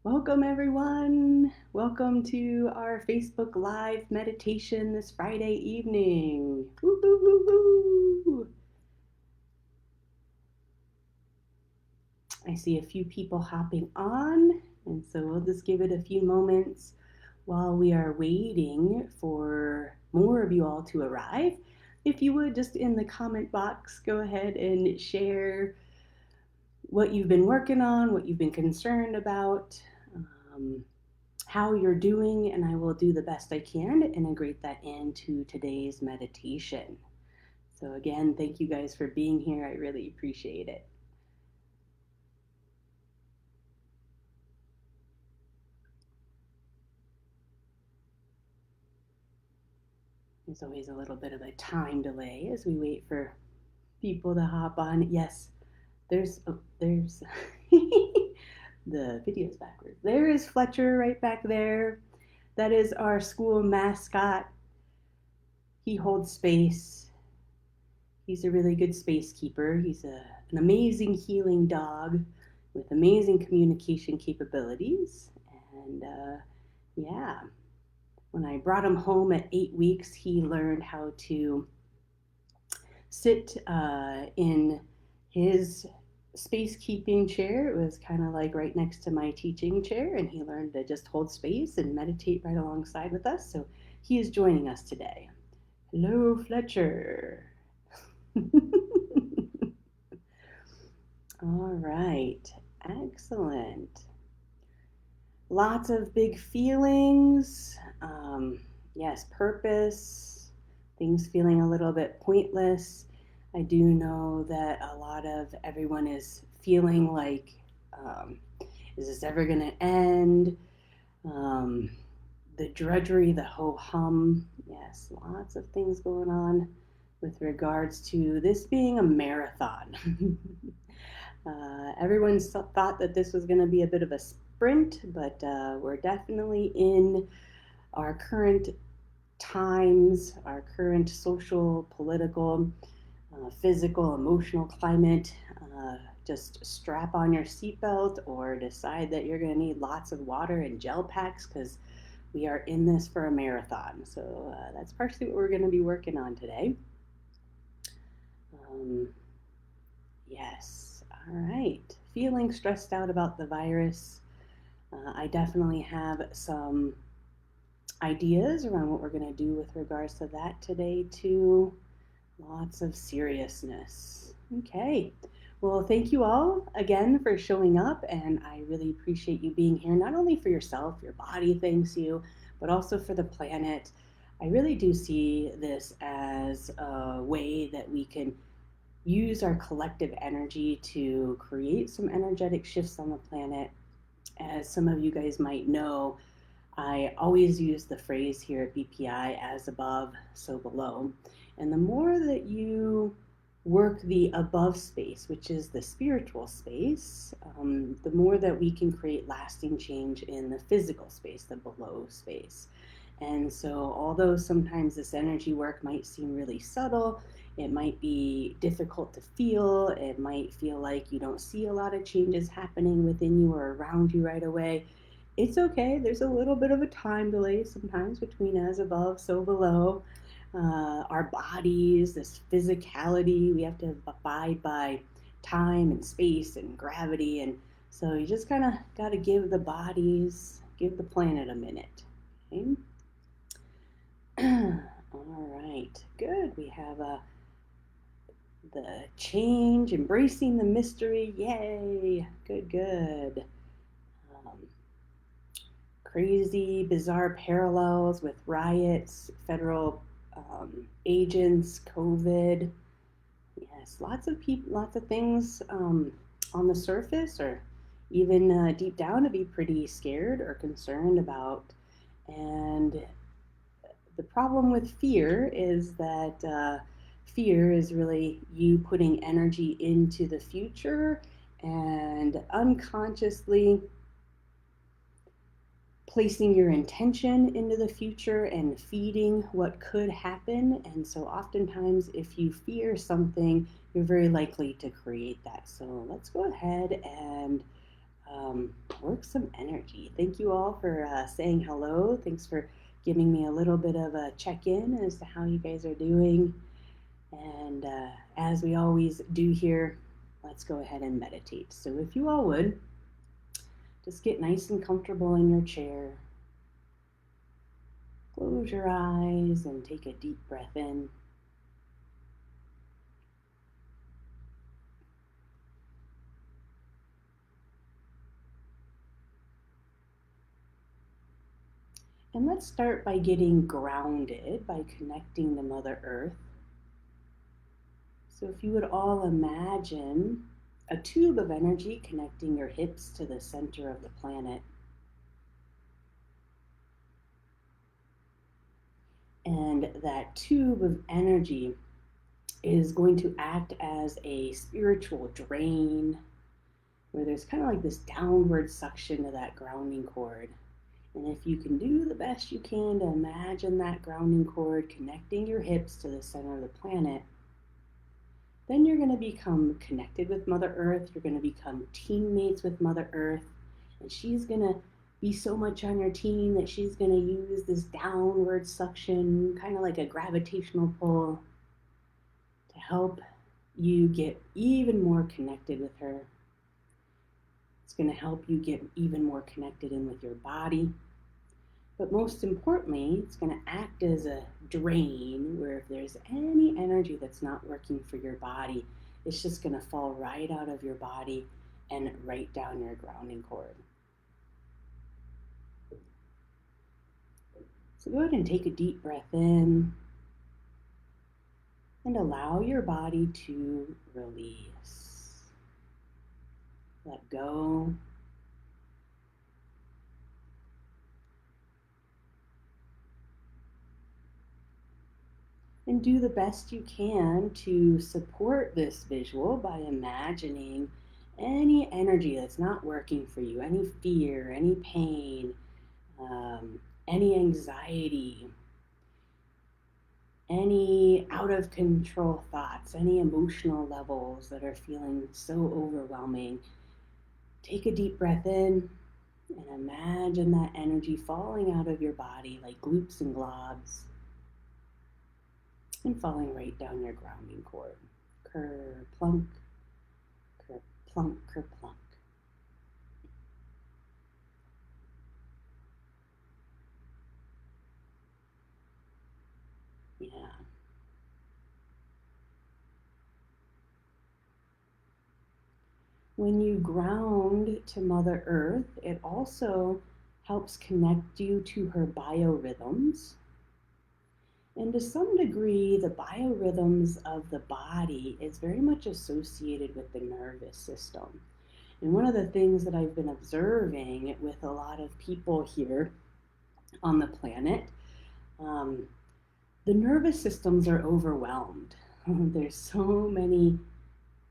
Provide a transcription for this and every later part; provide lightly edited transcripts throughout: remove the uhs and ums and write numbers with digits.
Welcome, everyone. Welcome to our Facebook Live meditation this Friday evening. Woo, woo, woo, woo. I see a few people hopping on, and so we'll just give it a few moments while we are waiting for more of you all to arrive. If you would, just in the comment box, go ahead and share what you've been working on, what you've been concerned about. Um, how you're doing, and I will do the best I can to integrate that into today's meditation. So, again, thank you guys for being here. I really appreciate it. There's always a little bit of a time delay as we wait for people to hop on. Yes, there's the video's backwards. There is Fletcher right back there. That is our school mascot. He holds space. He's a really good space keeper. He's an amazing healing dog with amazing communication capabilities. And yeah, when I brought him home at 8 weeks, he learned how to sit in his space keeping chair. It was kind of like right next to my teaching chair, and he learned to just hold space and meditate right alongside with us. So he is joining us today. Hello, Fletcher. All right, excellent. Lots of big feelings. Yes, purpose, things feeling a little bit pointless. I do know that a lot of everyone is feeling like, um, is this ever going to end? Um, the drudgery, the ho hum. Yes, lots of things going on with regards to this being a marathon. Everyone thought that this was going to be a bit of a sprint, but we're definitely in our current times, our current social, political, physical, emotional climate. Just strap on your seatbelt or decide that you're going to need lots of water and gel packs because we are in this for a marathon. So that's partially what we're going to be working on today. Yes. All right. Feeling stressed out about the virus. I definitely have some ideas around what we're going to do with regards to that today, too. Lots of seriousness. Okay. Well, thank you all again for showing up, and I really appreciate you being here, not only for yourself, your body thanks you, but also for the planet. I really do see this as a way that we can use our collective energy to create some energetic shifts on the planet. As some of you guys might know, I always use the phrase here at BPI, as above, so below. And the more that you work the above space, which is the spiritual space, the more that we can create lasting change in the physical space, the below space. And so, although sometimes this energy work might seem really subtle, it might be difficult to feel, it might feel like you don't see a lot of changes happening within you or around you right away. It's okay. There's a little bit of a time delay sometimes between as above, so below. Our bodies, this physicality, we have to abide by time and space and gravity. And so you just kind of got to give the bodies, give the planet a minute. Okay? All right, good. We have the change, embracing the mystery. Yay! Good, good. Um, Crazy, bizarre parallels with riots, federal agents, COVID. Yes, lots of people, lots of things on the surface or even deep down to be pretty scared or concerned about. And the problem with fear is that fear is really you putting energy into the future and unconsciously placing your intention into the future and feeding what could happen. And so oftentimes if you fear something, you're very likely to create that. So let's go ahead and work some energy. Thank you all for saying hello. Thanks for giving me a little bit of a check-in as to how you guys are doing. And as we always do here, let's go ahead and meditate. So if you all would, just get nice and comfortable in your chair. Close your eyes and take a deep breath in. And let's start by getting grounded by connecting to Mother Earth. So if you would all imagine a tube of energy connecting your hips to the center of the planet. And that tube of energy is going to act as a spiritual drain where there's kind of like this downward suction to that grounding cord. And if you can do the best you can to imagine that grounding cord connecting your hips to the center of the planet, then you're going to become connected with Mother Earth. You're going to become teammates with Mother Earth. And she's going to be so much on your team that she's going to use this downward suction, kind of like a gravitational pull, to help you get even more connected with her. It's going to help you get even more connected in with your body. But most importantly, it's going to act as a drain where if there's any energy that's not working for your body, it's just going to fall right out of your body and right down your grounding cord. So go ahead and take a deep breath in and allow your body to release. Let go. And do the best you can to support this visual by imagining any energy that's not working for you, any fear, any pain, any anxiety, any out of control thoughts, any emotional levels that are feeling so overwhelming. Take a deep breath in and imagine that energy falling out of your body like gloops and globs and falling right down your grounding cord. Ker plunk, ker plunk, ker plunk. Yeah. When you ground to Mother Earth, it also helps connect you to her biorhythms. And to some degree, the biorhythms of the body is very much associated with the nervous system. And one of the things that I've been observing with a lot of people here on the planet, the nervous systems are overwhelmed. There's so many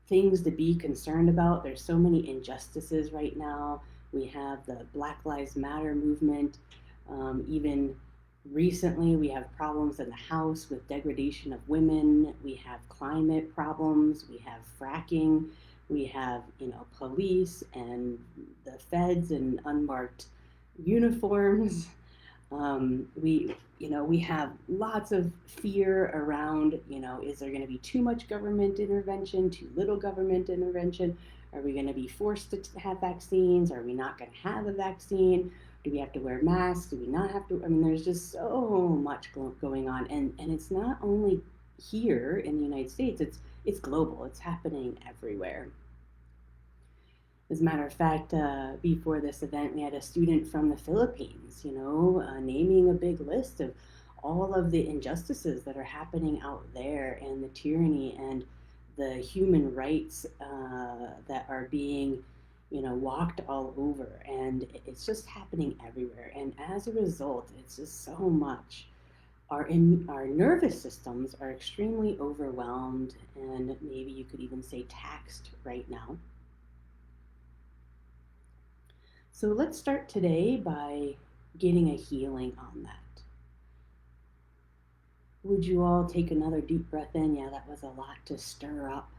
things to be concerned about. There's so many injustices right now. We have the Black Lives Matter movement. Even recently, we have problems in the House with degradation of women. We have climate problems. We have fracking. We have, police and the feds in unmarked uniforms. We have lots of fear around, is there going to be too much government intervention, too little government intervention? Are we going to be forced to have vaccines? Are we not going to have a vaccine? Do we have to wear masks? Do we not have to? I mean, there's just so much going on. And it's not only here in the United States, it's global. It's happening everywhere. As a matter of fact, before this event, we had a student from the Philippines, naming a big list of all of the injustices that are happening out there and the tyranny and the human rights that are being, walked all over. And it's just happening everywhere. And as a result, it's just so much. Our nervous systems are extremely overwhelmed and maybe you could even say taxed right now. So let's start today by getting a healing on that. Would you all take another deep breath in? Yeah, that was a lot to stir up.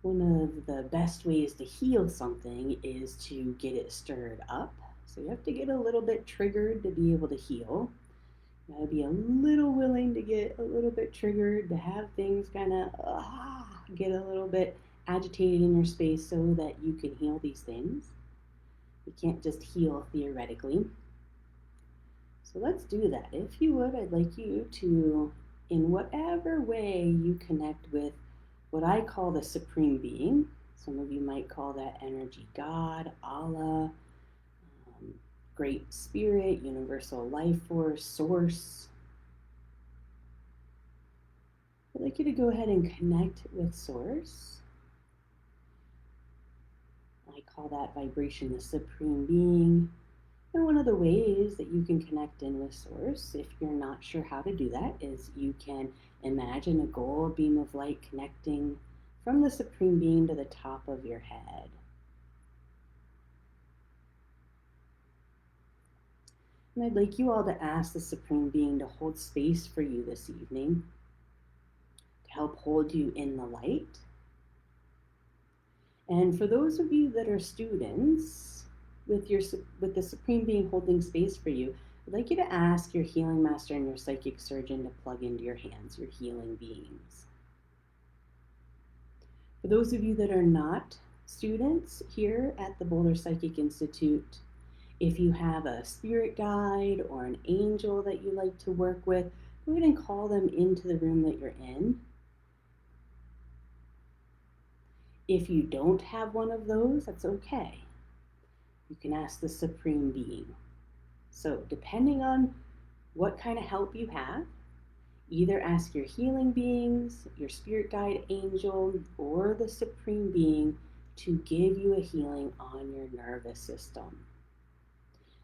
One of the best ways to heal something is to get it stirred up. So you have to get a little bit triggered to be able to heal. You gotta be a little willing to get a little bit triggered, to have things kind of get a little bit agitated in your space so that you can heal these things. You can't just heal theoretically. So let's do that. If you would, I'd like you to, in whatever way you connect with what I call the Supreme Being. Some of you might call that energy God, Allah, Great Spirit, Universal Life Force, Source. I'd like you to go ahead and connect with Source. I call that vibration the Supreme Being. And one of the ways that you can connect in with Source, if you're not sure how to do that, is you can imagine a gold beam of light connecting from the Supreme Being to the top of your head. And I'd like you all to ask the Supreme Being to hold space for you this evening, to help hold you in the light. And for those of you that are students, with the Supreme Being holding space for you, I'd like you to ask your healing master and your psychic surgeon to plug into your hands, your healing beings. For those of you that are not students here at the Boulder Psychic Institute, if you have a spirit guide or an angel that you like to work with, go ahead and call them into the room that you're in. If you don't have one of those, that's okay. You can ask the Supreme Being. So depending on what kind of help you have, either ask your healing beings, your spirit guide angel, or the Supreme Being to give you a healing on your nervous system.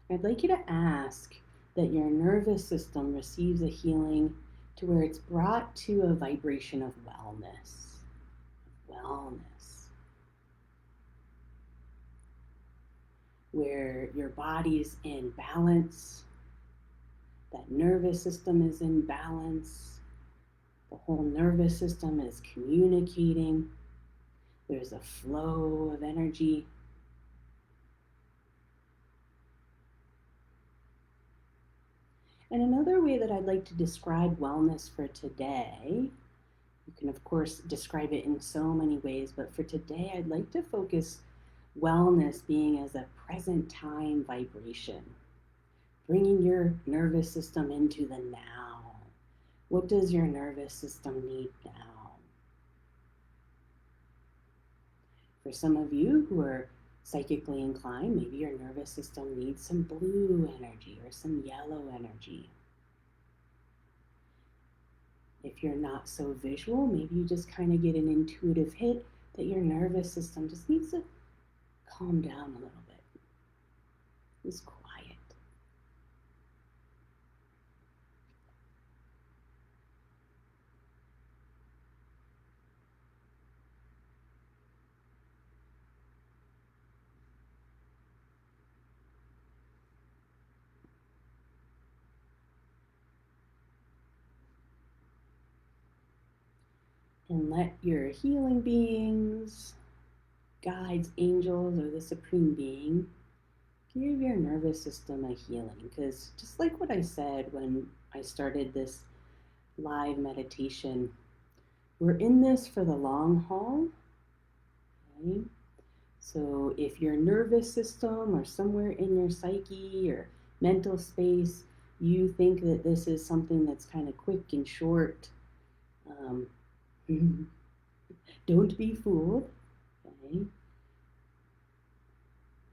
I'd like you to ask that your nervous system receives a healing to where it's brought to a vibration of wellness. Where your body's in balance, that nervous system is in balance, the whole nervous system is communicating, there's a flow of energy. And another way that I'd like to describe wellness for today, you can of course describe it in so many ways, but for today I'd like to focus wellness being as a present time vibration, bringing your nervous system into the now. What does your nervous system need now? For some of you who are psychically inclined, maybe your nervous system needs some blue energy or some yellow energy. If you're not so visual, maybe you just kind of get an intuitive hit that your nervous system just needs to calm down a little bit. It's quiet. And let your healing beings, guides, angels, or the Supreme Being give your nervous system a healing. Because just like what I said when I started this live meditation, we're in this for the long haul. Okay? So if your nervous system or somewhere in your psyche or mental space, you think that this is something that's kind of quick and short, don't be fooled. Okay?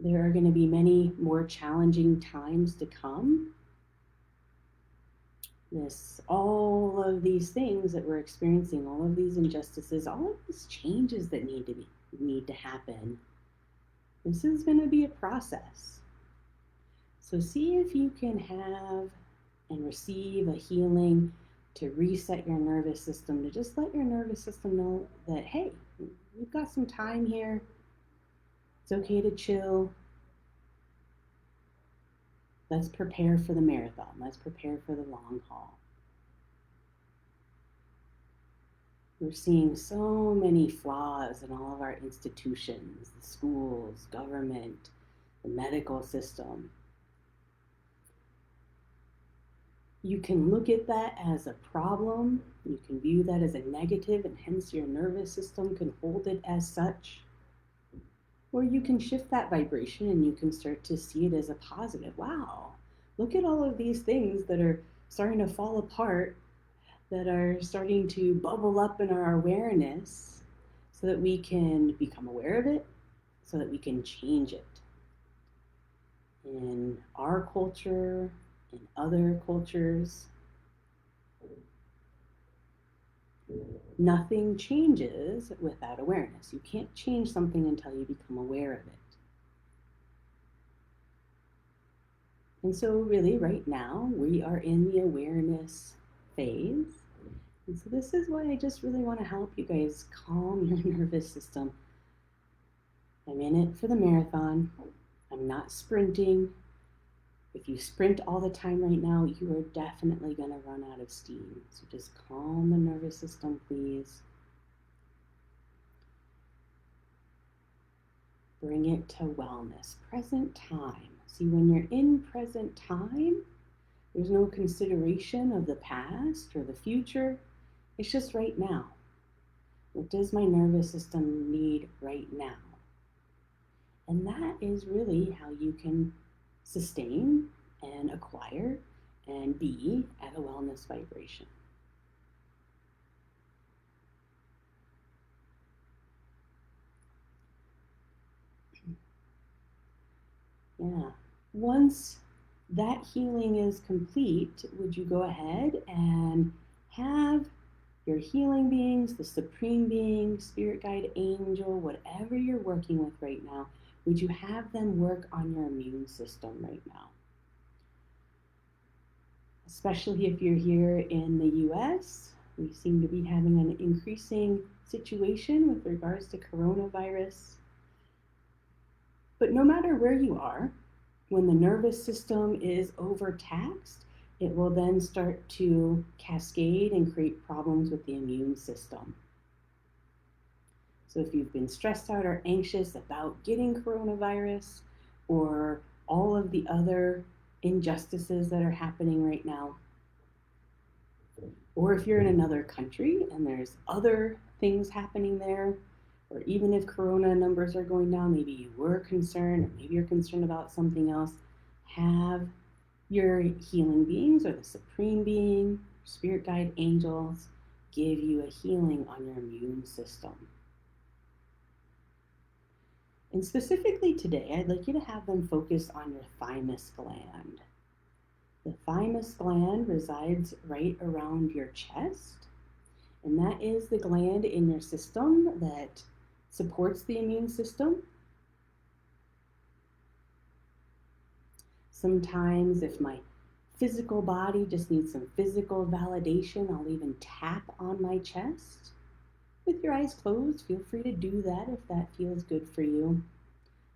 There are going to be many more challenging times to come. All of these things that we're experiencing, all of these injustices, all of these changes that need to happen. This is going to be a process. So see if you can have and receive a healing to reset your nervous system, to just let your nervous system know that, hey, we've got some time here. It's okay to chill. Let's prepare for the marathon. Let's prepare for the long haul. We're seeing so many flaws in all of our institutions, the schools, government, the medical system. You can look at that as a problem, you can view that as a negative, and hence your nervous system can hold it as such. Or you can shift that vibration and you can start to see it as a positive. Wow, look at all of these things that are starting to fall apart, that are starting to bubble up in our awareness so that we can become aware of it, so that we can change it. In our culture, in other cultures, nothing changes without awareness. You can't change something until you become aware of it. And so, really, right now, we are in the awareness phase. And so, this is why I just really want to help you guys calm your nervous system. I'm in it for the marathon. I'm not sprinting. If you sprint all the time right now, you are definitely going to run out of steam. So just calm the nervous system, please. Bring it to wellness, present time. See, when you're in present time, there's no consideration of the past or the future. It's just right now. What does my nervous system need right now? And that is really how you can sustain and acquire and be at a wellness vibration. Yeah. Once that healing is complete, would you go ahead and have your healing beings, the supreme being, spirit guide, angel, whatever you're working with right now, would you have them work on your immune system right now? Especially if you're here in the US, we seem to be having an increasing situation with regards to coronavirus. But no matter where you are, when the nervous system is overtaxed, it will then start to cascade and create problems with the immune system. So if you've been stressed out or anxious about getting coronavirus or all of the other injustices that are happening right now, or if you're in another country and there's other things happening there, or even if corona numbers are going down, maybe you were concerned, or maybe you're concerned about something else, have your healing beings or the supreme being, spirit guide, angels, give you a healing on your immune system. And specifically today, I'd like you to have them focus on your thymus gland. The thymus gland resides right around your chest, and that is the gland in your system that supports the immune system. Sometimes if my physical body just needs some physical validation, I'll even tap on my chest. With your eyes closed, feel free to do that if that feels good for you.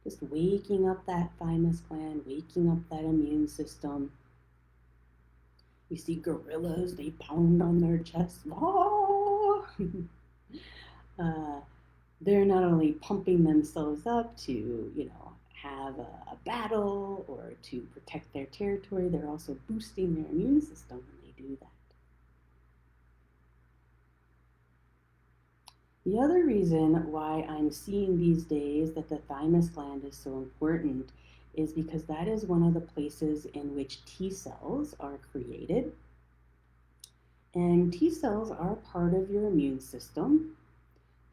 Just waking up that thymus gland, waking up that immune system. You see gorillas, they pound on their chest. They're not only pumping themselves up to, have a battle or to protect their territory, they're also boosting their immune system when they do that. The other reason why I'm seeing these days that the thymus gland is so important is because that is one of the places in which T cells are created. And T cells are part of your immune system.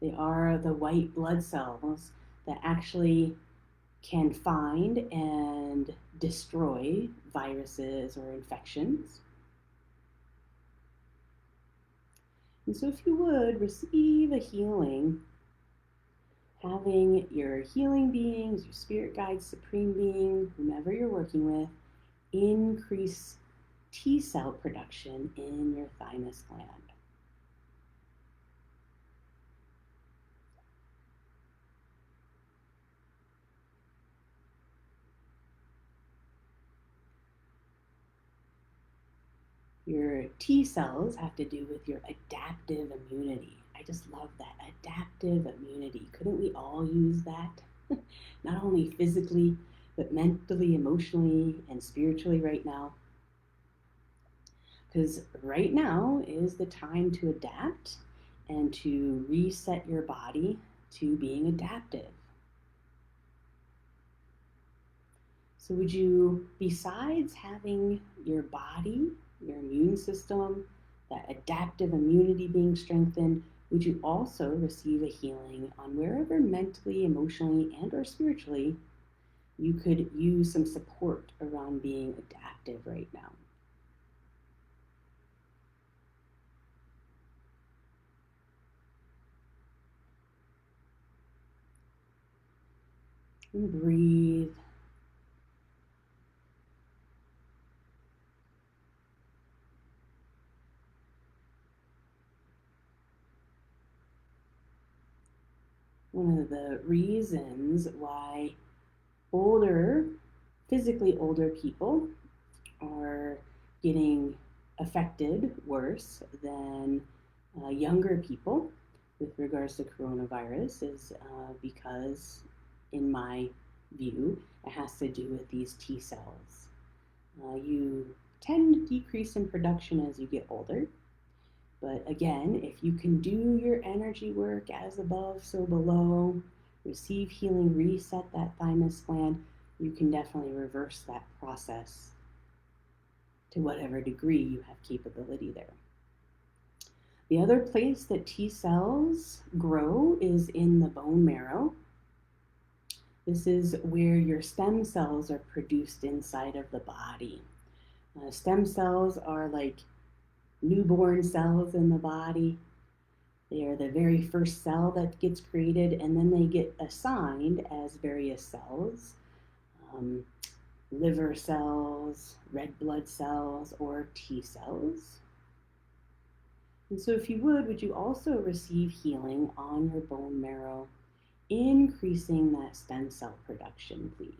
They are the white blood cells that actually can find and destroy viruses or infections. And so if you would receive a healing, having your healing beings, your spirit guides, supreme being, whomever you're working with, increase T cell production in your thymus gland. Your T cells have to do with your adaptive immunity. I just love that adaptive immunity. Couldn't we all use that? Not only physically, but mentally, emotionally, and spiritually right now. Because right now is the time to adapt and to reset your body to being adaptive. So, would you, besides having your body, your immune system, that adaptive immunity being strengthened, would you also receive a healing on wherever mentally, emotionally, and or spiritually you could use some support around being adaptive right now? And breathe. One of the reasons why older, physically older people are getting affected worse than younger people with regards to coronavirus is because, in my view, it has to do with these T cells. You tend to decrease in production as you get older. But again, if you can do your energy work as above, so below, receive healing, reset that thymus gland, you can definitely reverse that process to whatever degree you have capability there. The other place that T cells grow is in the bone marrow. This is where your stem cells are produced inside of the body. Stem cells are like newborn cells in the body. They are the very first cell that gets created, and then they get assigned as various cells, liver cells, red blood cells, or T cells. And so if you would you also receive healing on your bone marrow, increasing that stem cell production, please?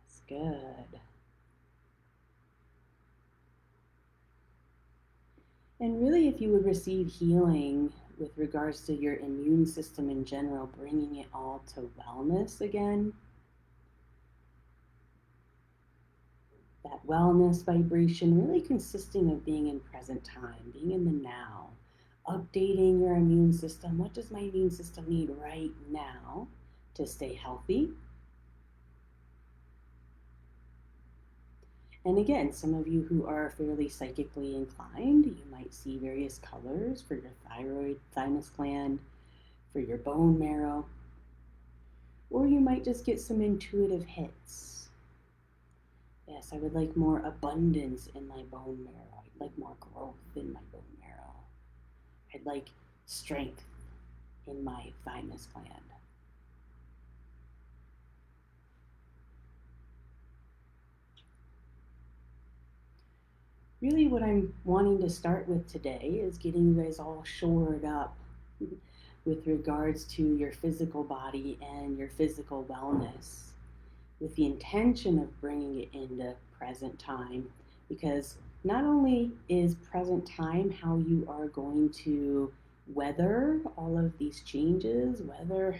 That's good. And really, if you would receive healing with regards to your immune system in general, bringing it all to wellness again, that wellness vibration really consisting of being in present time, being in the now, updating your immune system. What does my immune system need right now to stay healthy? And again, some of you who are fairly psychically inclined, you might see various colors for your thyroid, thymus gland, for your bone marrow, or you might just get some intuitive hits. Yes, I would like more abundance in my bone marrow. I'd like more growth in my bone marrow. I'd like strength in my thymus gland. Really, what I'm wanting to start with today is getting you guys all shored up with regards to your physical body and your physical wellness, with the intention of bringing it into present time. Because not only is present time how you are going to weather all of these changes, weather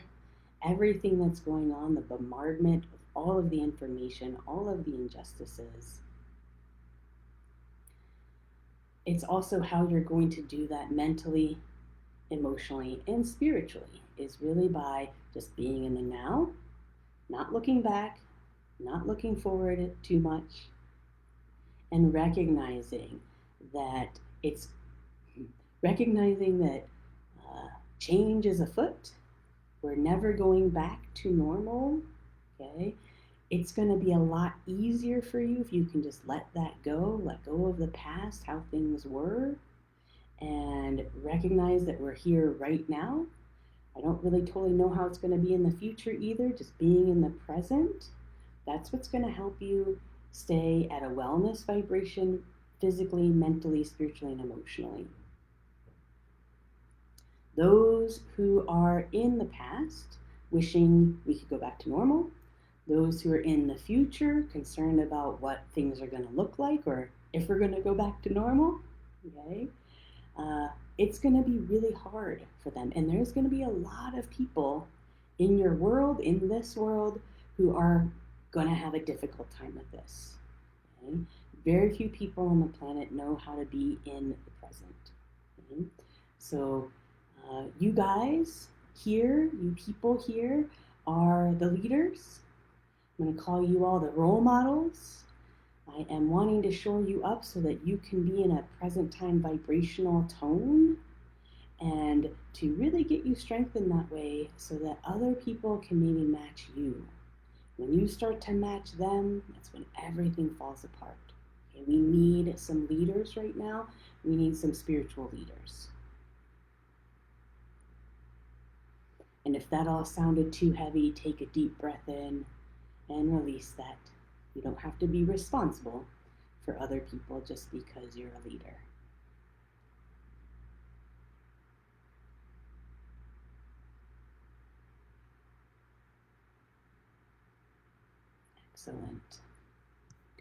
everything that's going on, the bombardment of all of the information, all of the injustices, it's also how you're going to do that mentally, emotionally, and spiritually, is really by just being in the now, not looking back, not looking forward too much, and it's recognizing that change is afoot. We're never going back to normal. Okay, it's going to be a lot easier for you if you can just let go of the past, how things were, and recognize that we're here right now. I don't really totally know how it's going to be in the future either. Just being in the present, that's what's going to help you stay at a wellness vibration physically, mentally, spiritually, and emotionally. Those who are in the past, wishing we could go back to normal. Those who are in the future, concerned about what things are going to look like or if we're going to go back to normal. Okay? Uh, it's going to be really hard for them. And there's going to be a lot of people in your world, in this world, who are going to have a difficult time with this. Okay? Very few people on the planet know how to be in the present. Okay? So, you guys here, you people here, are the leaders. I'm going to call you all the role models. I am wanting to shore you up so that you can be in a present time vibrational tone and to really get you strengthened that way so that other people can maybe match you. When you start to match them, that's when everything falls apart. Okay, we need some leaders right now. We need some spiritual leaders. And if that all sounded too heavy, take a deep breath in and release that. You don't have to be responsible for other people just because you're a leader. Excellent.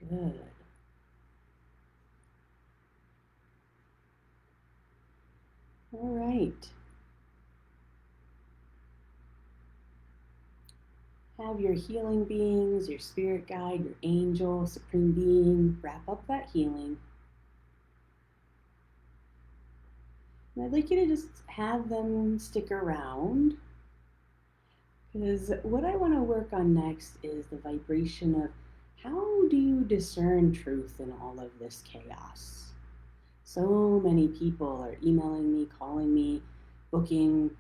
Good. All right. Have your healing beings, your spirit guide, your angel, supreme being, wrap up that healing. And I'd like you to just have them stick around because what I want to work on next is the vibration of how do you discern truth in all of this chaos? So many people are emailing me, calling me, booking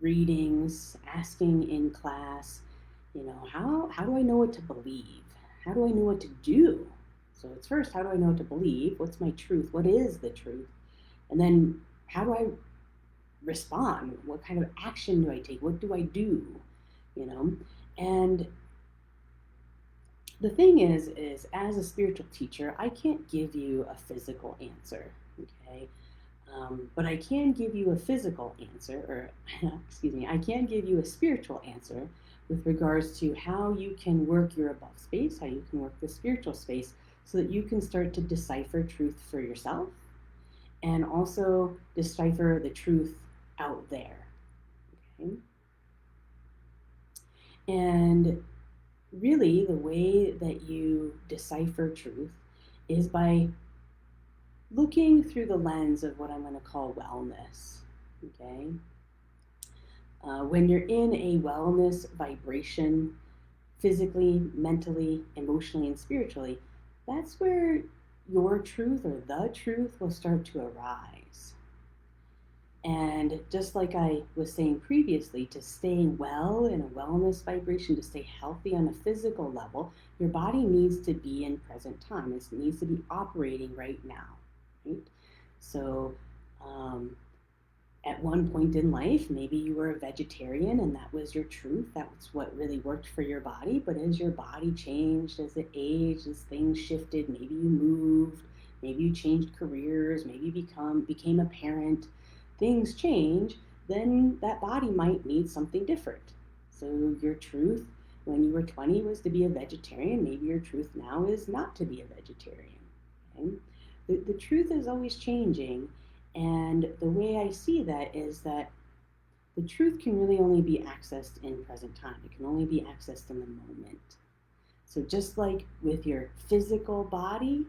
readings, asking in class, how do I know what to believe? How do I know what to do? So it's first, how do I know what to believe? What's my truth? What is the truth? And then how do I respond? What kind of action do I take? What do I do? And the thing is as a spiritual teacher, I can't give you a physical answer, okay? But I can give you a physical answer, or excuse me, I can give you a spiritual answer with regards to how you can work your above space, how you can work the spiritual space, so that you can start to decipher truth for yourself and also decipher the truth out there. Okay? And really, the way that you decipher truth is by looking through the lens of what I'm going to call wellness. Okay? When you're in a wellness vibration, physically, mentally, emotionally, and spiritually, that's where your truth or the truth will start to arise. And just like I was saying previously, to stay well in a wellness vibration, to stay healthy on a physical level, your body needs to be in present time. It needs to be operating right now, right? So, at one point in life, maybe you were a vegetarian and that was your truth. That was what really worked for your body. But as your body changed, as it aged, as things shifted, maybe you moved, maybe you changed careers, maybe you became a parent, things change, then that body might need something different. So your truth when you were 20 was to be a vegetarian. Maybe your truth now is not to be a vegetarian. Okay? The truth is always changing. And the way I see that is that the truth can really only be accessed in present time. It can only be accessed in the moment. So just like with your physical body,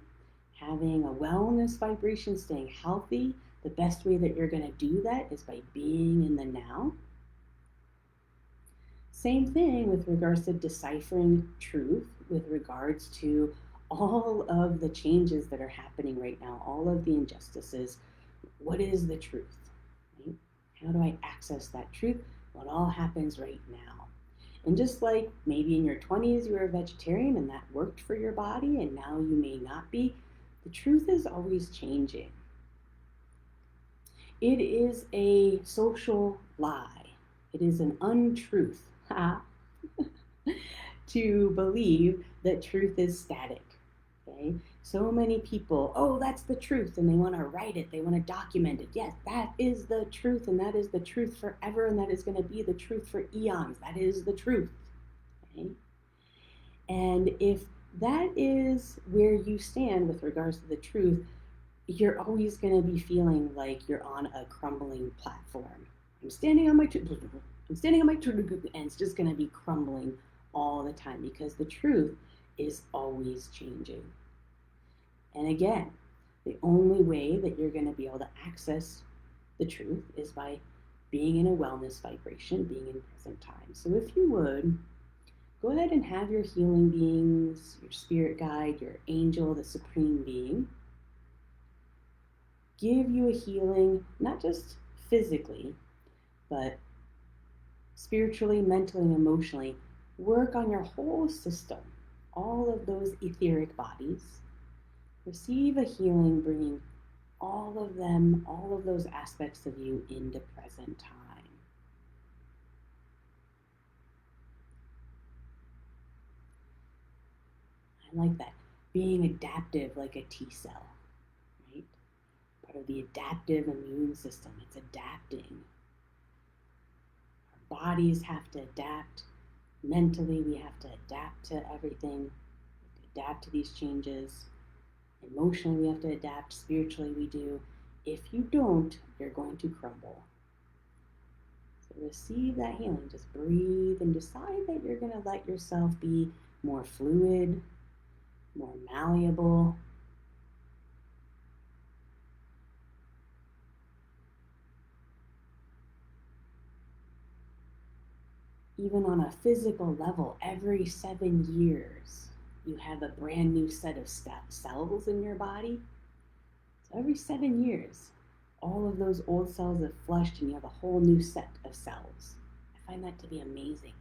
having a wellness vibration, staying healthy, the best way that you're going to do that is by being in the now. Same thing with regards to deciphering truth, with regards to all of the changes that are happening right now, all of the injustices. What is the truth? Right? How do I access that truth? Well, it all happens right now. And just like maybe in your 20s you were a vegetarian and that worked for your body, and now you may not be, the truth is always changing. It is a social lie. It is an untruth to believe that truth is static. Okay, so many people, oh, that's the truth, and they want to write it, they want to document it. Yes, that is the truth, and that is the truth forever, and that is going to be the truth for eons. That is the truth. Okay? And if that is where you stand with regards to the truth, you're always going to be feeling like you're on a crumbling platform. I'm standing on my truth, I'm standing on my truth, and it's just going to be crumbling all the time because the truth is always changing. And again, the only way that you're going to be able to access the truth is by being in a wellness vibration, being in present time. So if you would, go ahead and have your healing beings, your spirit guide, your angel, the supreme being, give you a healing, not just physically, but spiritually, mentally, and emotionally. Work on your whole system, all of those etheric bodies. Receive a healing, bringing all of them, all of those aspects of you into present time. I like that. Being adaptive like a T cell, right? Part of the adaptive immune system. It's adapting. Our bodies have to adapt. Mentally, we have to adapt to everything, adapt to these changes. Emotionally, we have to adapt. Spiritually, we do. If you don't, you're going to crumble. So receive that healing. Just breathe and decide that you're going to let yourself be more fluid, more malleable. Even on a physical level, every 7 years, you have a brand new set of cells in your body. So every 7 years, all of those old cells have flushed and you have a whole new set of cells. I find that to be amazing.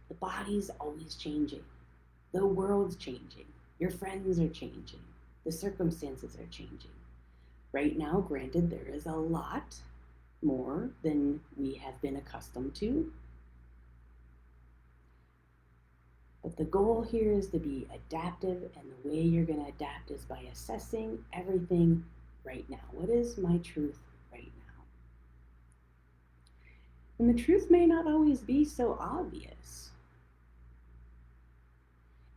The body's always changing. The world's changing. Your friends are changing. The circumstances are changing. Right now, granted, there is a lot more than we have been accustomed to. But the goal here is to be adaptive, and the way you're going to adapt is by assessing everything right now. What is my truth right now? And the truth may not always be so obvious,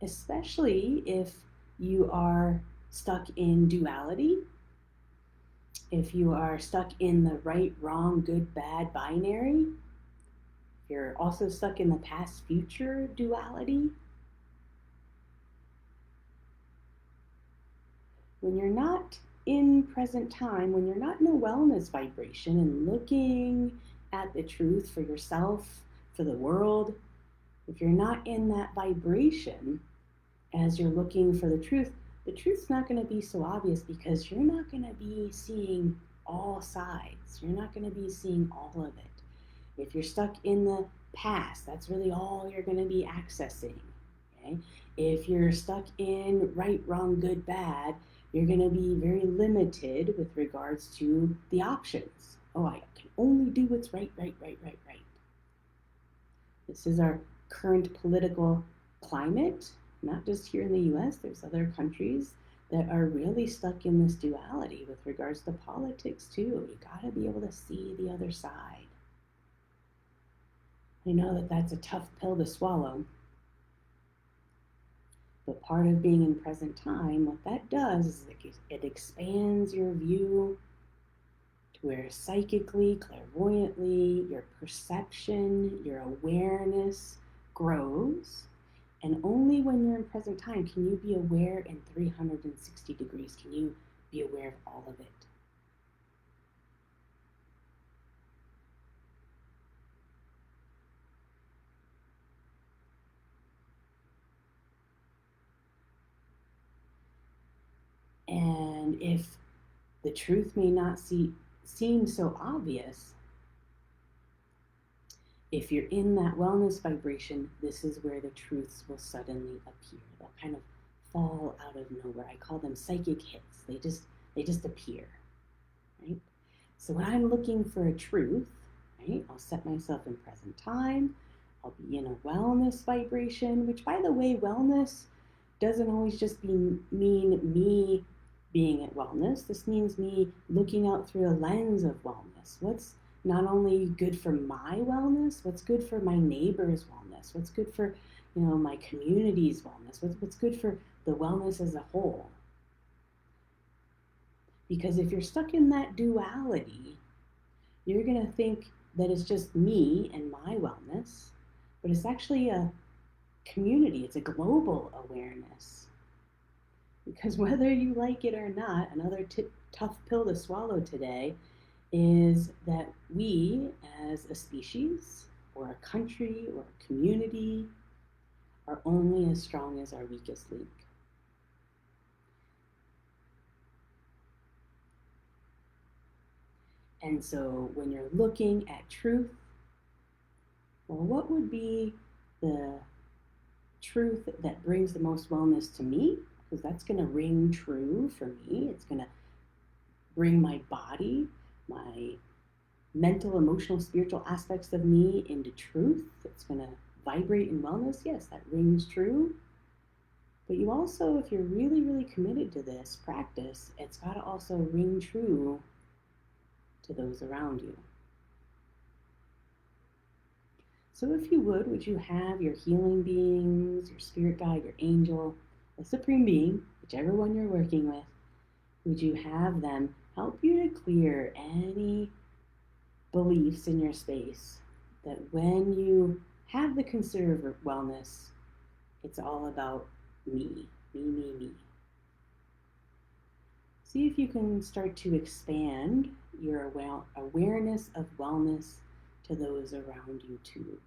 especially if you are stuck in duality, if you are stuck in the right, wrong, good, bad binary. You're also stuck in the past future duality. When you're not in present time, when you're not in a wellness vibration and looking at the truth for yourself, for the world, if you're not in that vibration as you're looking for the truth's not going to be so obvious because you're not going to be seeing all sides. You're not going to be seeing all of it. If you're stuck in the past, that's really all you're going to be accessing. Okay? If you're stuck in right, wrong, good, bad, you're going to be very limited with regards to the options. Oh, I can only do what's right. This is our current political climate, not just here in the US, there's other countries that are really stuck in this duality with regards to politics too. You got to be able to see the other side. I know that that's a tough pill to swallow, but part of being in present time, what that does is it expands your view to where psychically, clairvoyantly, your perception, your awareness grows. And only when you're in present time can you be aware in 360 degrees, can you be aware of all of it. And if the truth may not seem so obvious, if you're in that wellness vibration, this is where the truths will suddenly appear. They'll kind of fall out of nowhere. I call them psychic hits. They just appear, right? So when I'm looking for a truth, right, I'll set myself in present time. I'll be in a wellness vibration, which, by the way, wellness doesn't always just mean me being at wellness. This means me looking out through a lens of wellness. What's not only good for my wellness, what's good for my neighbor's wellness, what's good for my community's wellness, what's good for the wellness as a whole. Because if you're stuck in that duality, you're going to think that it's just me and my wellness, but it's actually a community, it's a global awareness. Because whether you like it or not, another tough pill to swallow today is that we as a species or a country or a community are only as strong as our weakest link. And so when you're looking at truth, well, what would be the truth that brings the most wellness to me? Because that's going to ring true for me. It's going to bring my body, my mental, emotional, spiritual aspects of me into truth. It's going to vibrate in wellness. Yes, that rings true. But you also, if you're really, really committed to this practice, it's got to also ring true to those around you. So if you would you have your healing beings, your spirit guide, your angel, the supreme being, whichever one you're working with, would you have them help you to clear any beliefs in your space that when you have the considered wellness, it's all about me. See if you can start to expand your awareness of wellness to those around you too.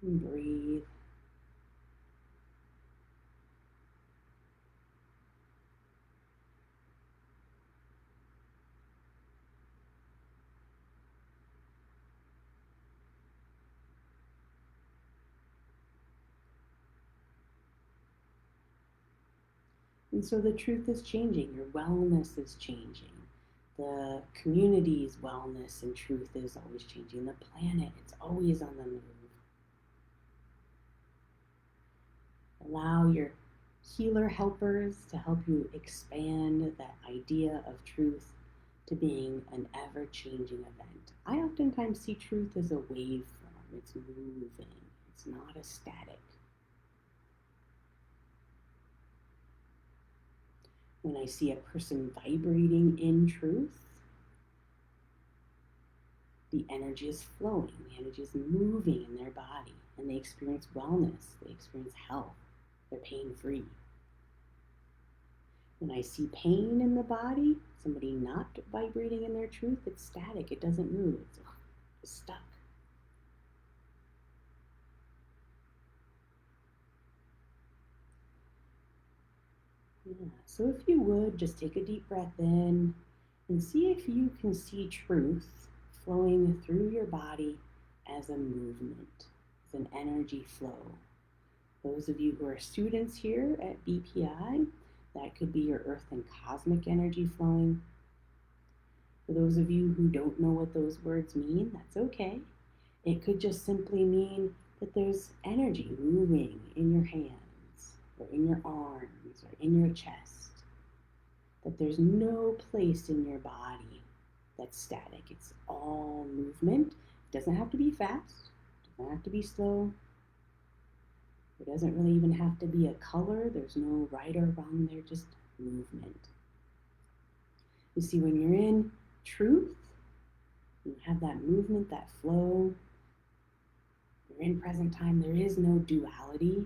And breathe. And so the truth is changing, your wellness is changing. The community's wellness and truth is always changing. The planet, it's always on the move. Allow your healer helpers to help you expand that idea of truth to being an ever-changing event. I oftentimes see truth as a waveform. It's moving. It's not a static. When I see a person vibrating in truth, the energy is flowing, the energy is moving in their body, and they experience wellness, they experience health, they're pain-free. When I see pain in the body, somebody not vibrating in their truth, it's static, it doesn't move, it's stuck. Yeah. So if you would, just take a deep breath in and see if you can see truth flowing through your body as a movement, as an energy flow. Those of you who are students here at BPI, that could be your earth and cosmic energy flowing. For those of you who don't know what those words mean, that's okay. It could just simply mean that there's energy moving in your hands, or in your arms, or in your chest. That there's no place in your body that's static. It's all movement. It doesn't have to be fast. It doesn't have to be slow. It doesn't really even have to be a color. There's no right or wrong there, just movement. You see, when you're in truth, you have that movement, that flow, you're in present time, there is no duality.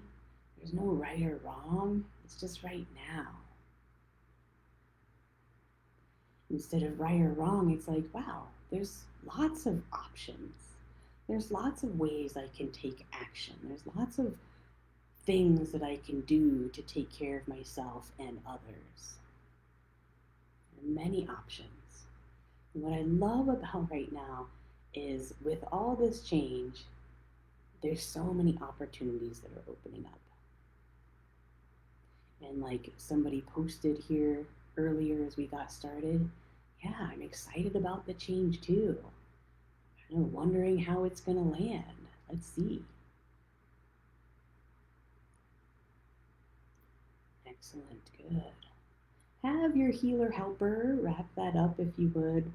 There's no right or wrong. It's just right now. Instead of right or wrong, it's like, wow, there's lots of options. There's lots of ways I can take action. There's lots of things that I can do to take care of myself and others. There are many options. And what I love about right now is with all this change, there's so many opportunities that are opening up. And like somebody posted here earlier as we got started, yeah, I'm excited about the change too. Kind of wondering how it's going to land. Let's see. Excellent, good. Have your healer helper wrap that up if you would.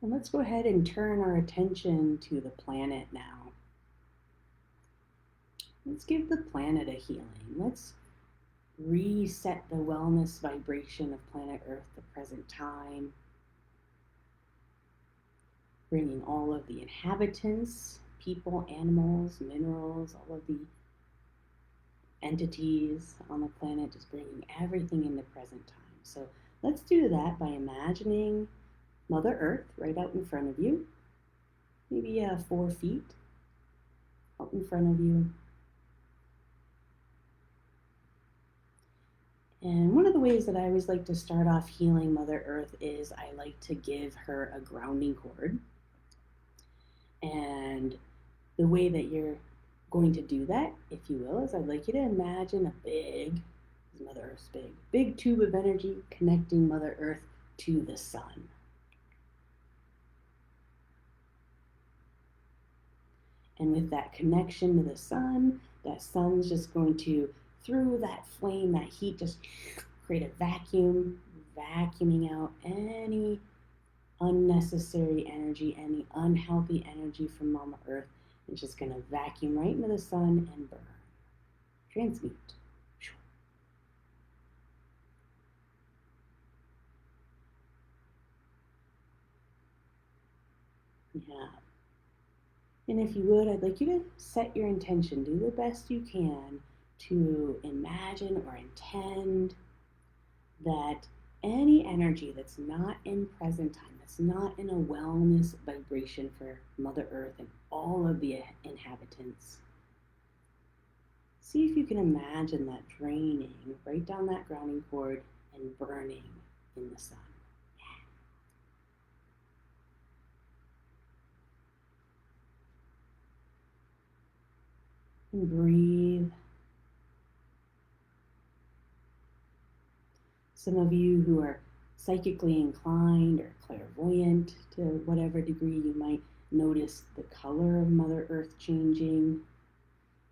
And let's go ahead and turn our attention to the planet now. Let's give the planet a healing. Let's reset the wellness vibration of planet Earth, the present time, bringing all of the inhabitants, people, animals, minerals, all of the entities on the planet, just bringing everything in the present time. So let's do that by imagining Mother Earth right out in front of you, maybe 4 feet out in front of you. And one of the ways that I always like to start off healing Mother Earth is I like to give her a grounding cord. And the way that you're going to do that, if you will, is I'd like you to imagine a big, Mother Earth's big tube of energy connecting Mother Earth to the sun. And with that connection to the sun, that sun's just going to, through that flame, that heat, just create a vacuum, vacuuming out any unnecessary energy, any unhealthy energy from Mama Earth. It's just going to vacuum right into the sun and burn. Transmute. Yeah. And if you would, I'd like you to set your intention. Do the best you can to imagine or intend that any energy that's not in present time, that's not in a wellness vibration for Mother Earth and all of the inhabitants, see if you can imagine that draining right down that grounding cord and burning in the sun. And breathe. Some of you who are psychically inclined or clairvoyant to whatever degree, you might notice the color of Mother Earth changing.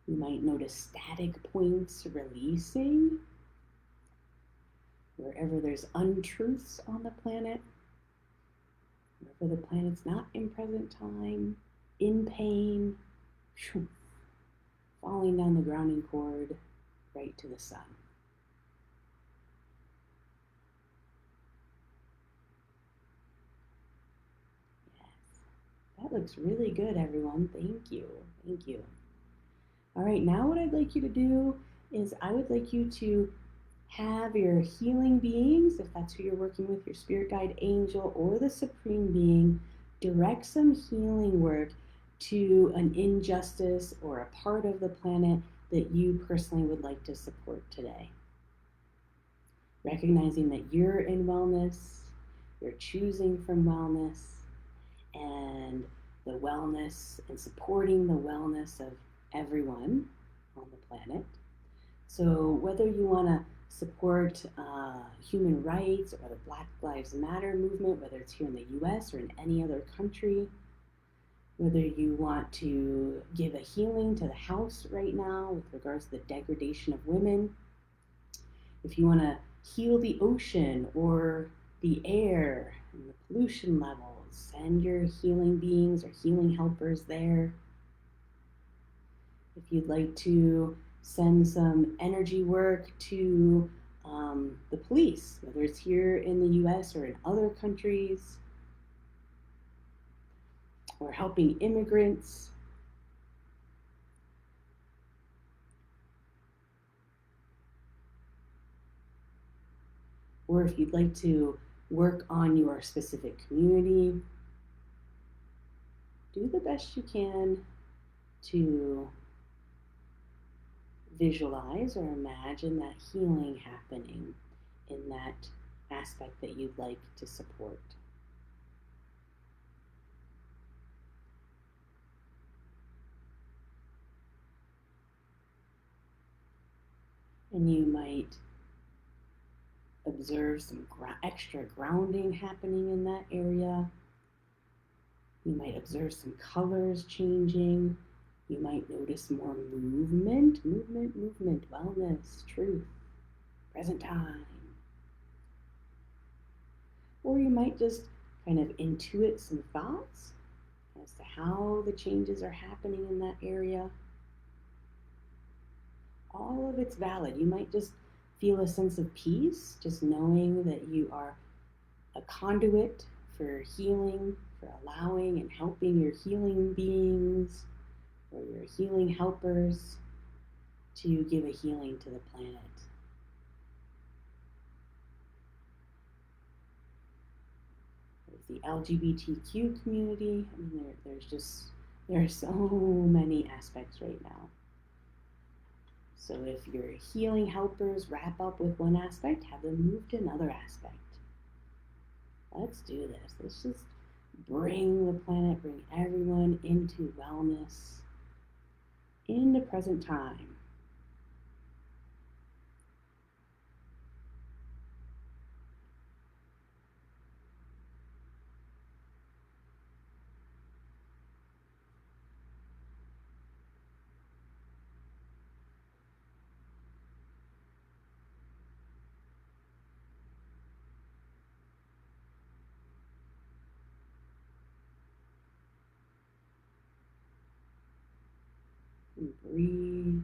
You might notice static points releasing. Wherever there's untruths on the planet, wherever the planet's not in present time, in pain, falling down the grounding cord right to the sun. Yes, that looks really good, everyone. Thank you. Thank you. All right, now what I'd like you to do is I would like you to have your healing beings, if that's who you're working with, your spirit guide angel or the supreme being, direct some healing work to an injustice or a part of the planet that you personally would like to support today. Recognizing that you're in wellness, you're choosing from wellness, and the wellness and supporting the wellness of everyone on the planet. So whether you want to support human rights or the Black Lives Matter movement, whether it's here in the US or in any other country, whether you want to give a healing to the house right now with regards to the degradation of women, if you want to heal the ocean or the air and the pollution levels, send your healing beings or healing helpers there. If you'd like to send some energy work to the police, whether it's here in the US or in other countries, or helping immigrants, or if you'd like to work on your specific community, do the best you can to visualize or imagine that healing happening in that aspect that you'd like to support. And you might observe some extra grounding happening in that area. You might observe some colors changing. You might notice more movement, wellness, truth, present time. Or you might just kind of intuit some thoughts as to how the changes are happening in that area. All of it's valid. You might just feel a sense of peace, just knowing that you are a conduit for healing, for allowing and helping your healing beings or your healing helpers to give a healing to the planet. There's the LGBTQ community. I mean, there are so many aspects right now. So if your healing helpers wrap up with one aspect, have them move to another aspect. Let's do this. Let's just bring the planet, bring everyone into wellness, into present time. And breathe.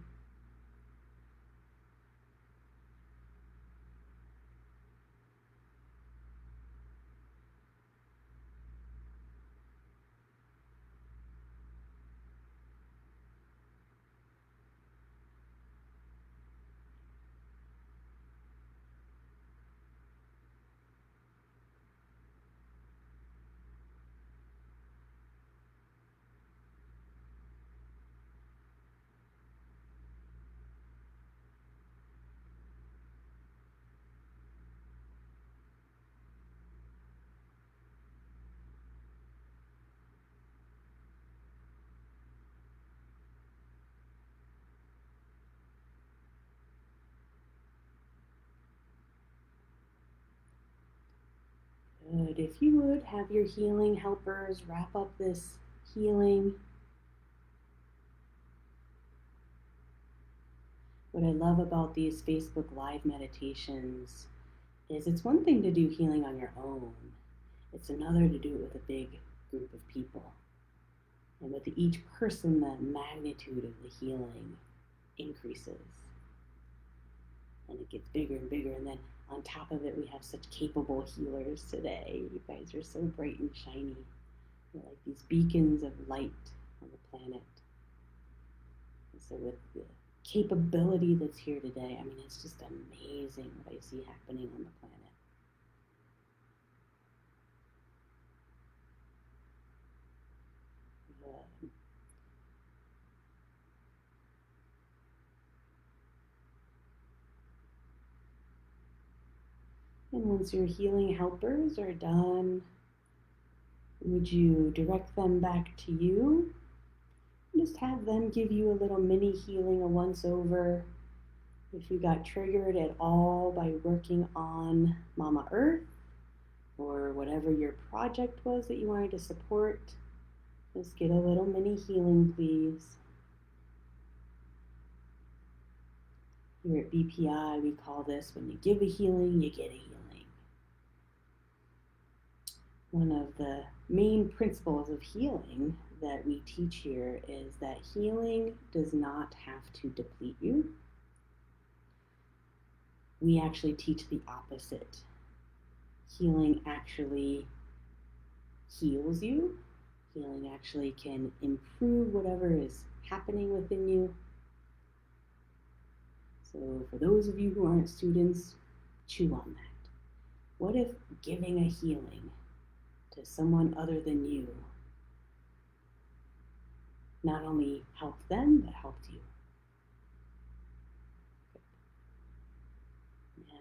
Good. If you would, have your healing helpers wrap up this healing. What I love about these Facebook Live meditations is it's one thing to do healing on your own. It's another to do it with a big group of people. And with each person, the magnitude of the healing increases. And it gets bigger and bigger. And then on top of it, we have such capable healers today. You guys are so bright and shiny. You're like these beacons of light on the planet. And so with the capability that's here today, I mean, it's just amazing what I see happening on the planet. And once your healing helpers are done, would you direct them back to you? Just have them give you a little mini healing, a once over. If you got triggered at all by working on Mama Earth or whatever your project was that you wanted to support, just get a little mini healing, please. Here at BPI, we call this when you give a healing, you get a healing. One of the main principles of healing that we teach here is that healing does not have to deplete you. We actually teach the opposite. Healing actually heals you. Healing actually can improve whatever is happening within you. So for those of you who aren't students, chew on that. What if giving a healing to someone other than you not only helped them, but helped you?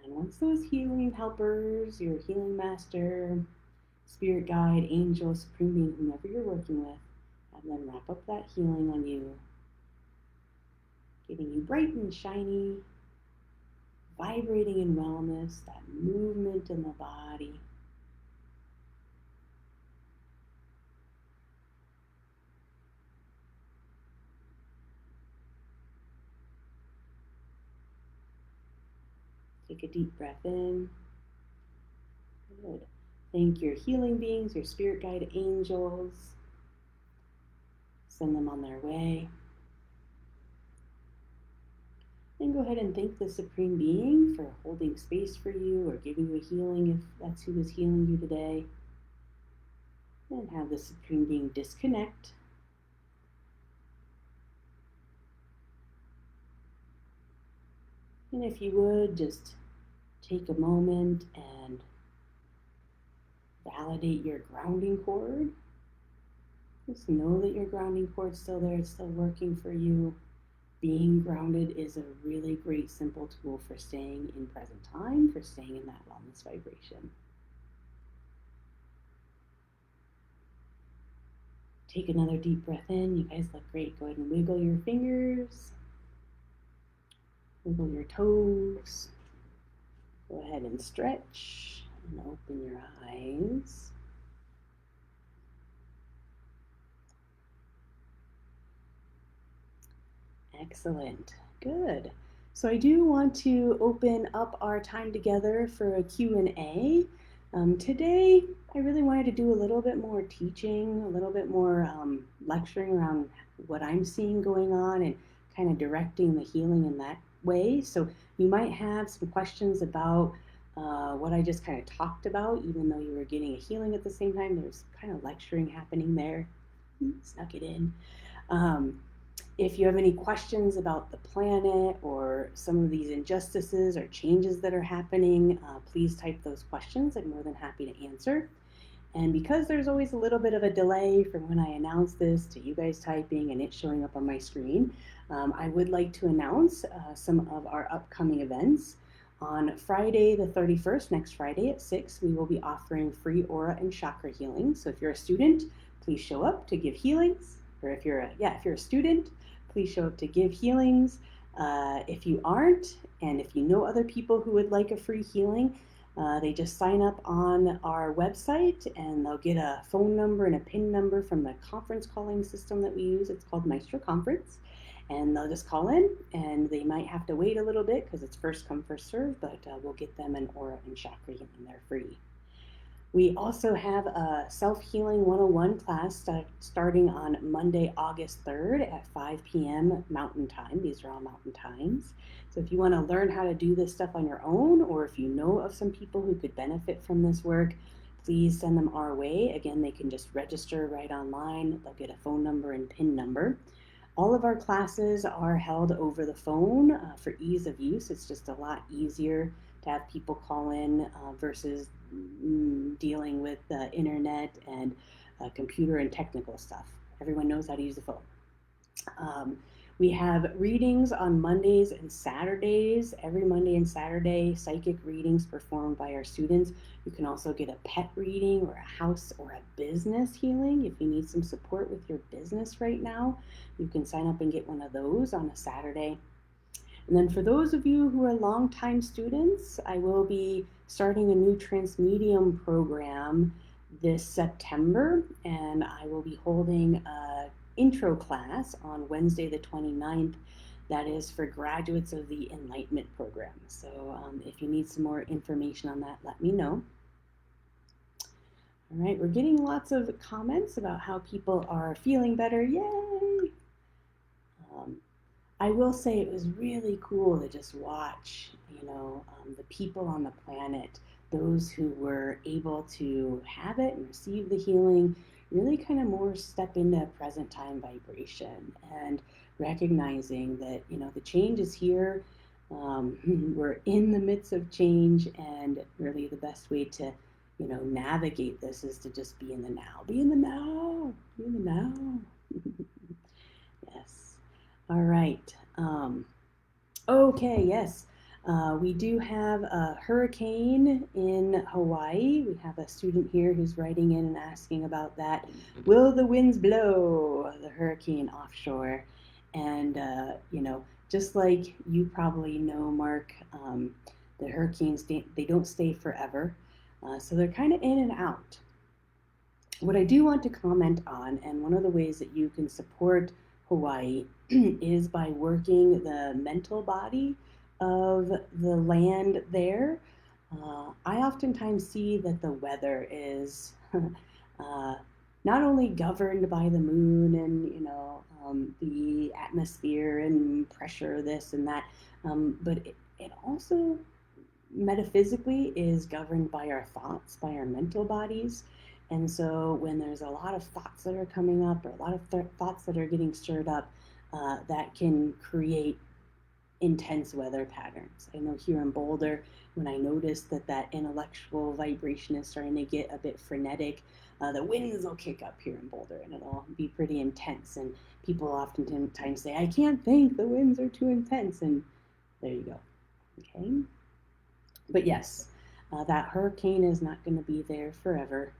And once those healing helpers, your healing master, spirit guide, angel, supreme being, whomever you're working with, have them wrap up that healing on you, getting you bright and shiny, vibrating in wellness, that movement in the body. Take a deep breath in. Good. Thank your healing beings, your spirit guide angels. Send them on their way. Then go ahead and thank the Supreme Being for holding space for you or giving you a healing if that's who is healing you today. And have the Supreme Being disconnect. And if you would, just take a moment and validate your grounding cord. Just know that your grounding cord's still there, it's still working for you. Being grounded is a really great, simple tool for staying in present time, for staying in that wellness vibration. Take another deep breath in. You guys look great. Go ahead and wiggle your fingers. Wiggle your toes. Go ahead and stretch and open your eyes. Excellent. Good. So I do want to open up our time together for a Q&A. Today, I really wanted to do a little bit more teaching, a little bit more lecturing around what I'm seeing going on and kind of directing the healing in that way. So you might have some questions about what I just kind of talked about, even though you were getting a healing at the same time. There's kind of lecturing happening there. Snuck it in. If you have any questions about the planet or some of these injustices or changes that are happening, please type those questions. I'm more than happy to answer. And because there's always a little bit of a delay from when I announce this to you guys typing and it showing up on my screen, I would like to announce some of our upcoming events. On Friday the 31st, next Friday at 6, we will be offering free aura and chakra healing. So if you're a student, please show up to give healings. Or if you're a student, please show up to give healings. If you aren't, and if you know other people who would like a free healing, they just sign up on our website and they'll get a phone number and a PIN number from the conference calling system that we use. It's called Maestro Conference. And they'll just call in, and they might have to wait a little bit because it's first come, first serve, but we'll get them an aura and chakra healing. They're free. We also have a Self-Healing 101 class starting on Monday, August 3rd at 5 p.m. Mountain Time. These are all Mountain Times. So if you want to learn how to do this stuff on your own, or if you know of some people who could benefit from this work, please send them our way. Again, they can just register right online. They'll get a phone number and PIN number. All of our classes are held over the phone for ease of use. It's just a lot easier to have people call in versus dealing with the internet and computer and technical stuff. Everyone knows how to use the phone. We have readings on Mondays and Saturdays. Every Monday and Saturday, psychic readings performed by our students. You can also get a pet reading or a house or a business healing. If you need some support with your business right now, you can sign up and get one of those on a Saturday. And then for those of you who are longtime students, I will be starting a new Transmedium program this September, and I will be holding an intro class on Wednesday the 29th. That is for graduates of the Enlightenment program. So if you need some more information on that, let me know. All right, we're getting lots of comments about how people are feeling better. Yay! I will say it was really cool to just watch, the people on the planet, those who were able to have it and receive the healing, really kind of more step into present time vibration and recognizing that, the change is here. We're in the midst of change, and really the best way to, navigate this is to just be in the now. Be in the now. Be in the now. Yes. All right. Okay, yes. We do have a hurricane in Hawaii. We have a student here who's writing in and asking about that. Will the winds blow the hurricane offshore? And, just like you probably know, Mark, the hurricanes, they don't stay forever. So they're kind of in and out. What I do want to comment on, and one of the ways that you can support Hawaii is by working the mental body of the land there. I oftentimes see that the weather is not only governed by the moon and the atmosphere and pressure, this and that, but it also metaphysically is governed by our thoughts, by our mental bodies. And so when there's a lot of thoughts that are coming up, or a lot of thoughts that are getting stirred up, that can create intense weather patterns. I know here in Boulder, when I noticed that intellectual vibration is starting to get a bit frenetic, the winds will kick up here in Boulder and it'll be pretty intense. And people oftentimes say, I can't think, the winds are too intense. And there you go. Okay. But yes, that hurricane is not going to be there forever.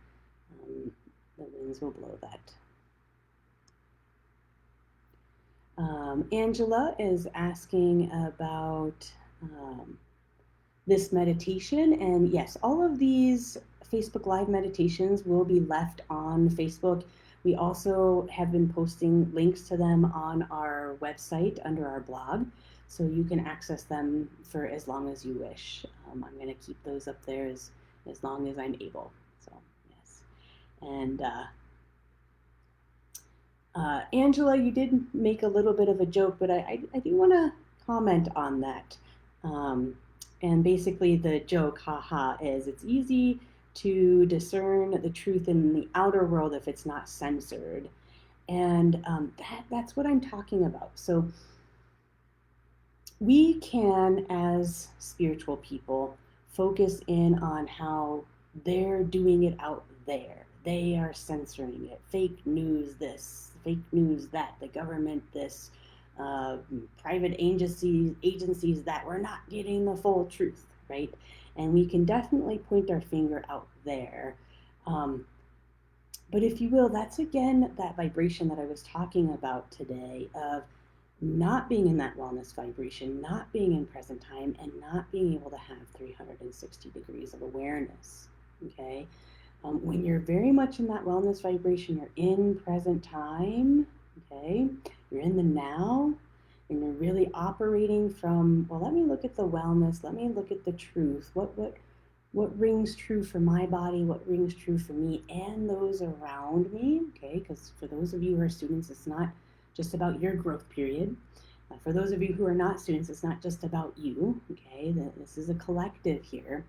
The winds will blow that. Angela is asking about this meditation. And yes, all of these Facebook Live meditations will be left on Facebook. We also have been posting links to them on our website under our blog, so you can access them for as long as you wish. I'm going to keep those up there as long as I'm able. So yes. And Angela, you did make a little bit of a joke, but I do want to comment on that. And basically the joke, haha, is it's easy to discern the truth in the outer world if it's not censored. And that's what I'm talking about. So we can, as spiritual people, focus in on how they're doing it out there. They are censoring it. Fake news this, fake news that, the government this, private agencies that. We're not getting the full truth, right? And we can definitely point our finger out there. But if you will, that's again that vibration that I was talking about today of not being in that wellness vibration, not being in present time, and not being able to have 360 degrees of awareness, okay? When you're very much in that wellness vibration, you're in present time, okay? You're in the now, and you're really operating from, well, let me look at the wellness, let me look at the truth. What rings true for my body, what rings true for me and those around me, okay? Because for those of you who are students, it's not just about your growth period. For those of you who are not students, it's not just about you, okay? This is a collective here.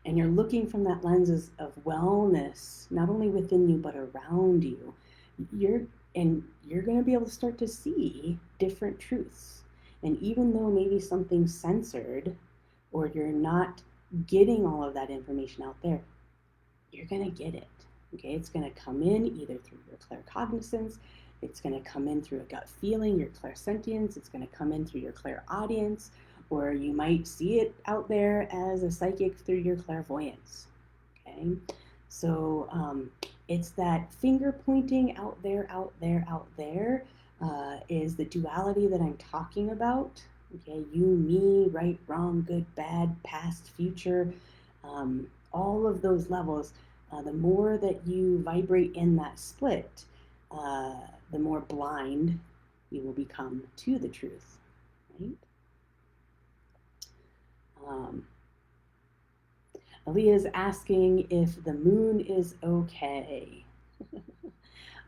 And you're looking from that lens of wellness, not only within you, but around you. You're going to be able to start to see different truths. And even though maybe something's censored, or you're not getting all of that information out there, you're going to get it, okay? It's going to come in either through your claircognizance, it's going to come in through a gut feeling, your clairsentience, it's going to come in through your clairaudience, or you might see it out there as a psychic through your clairvoyance, okay? So it's that finger pointing out there, is the duality that I'm talking about, okay? You, me, right, wrong, good, bad, past, future, all of those levels. The more that you vibrate in that split, the more blind you will become to the truth, right? Aaliyah is asking if the moon is okay.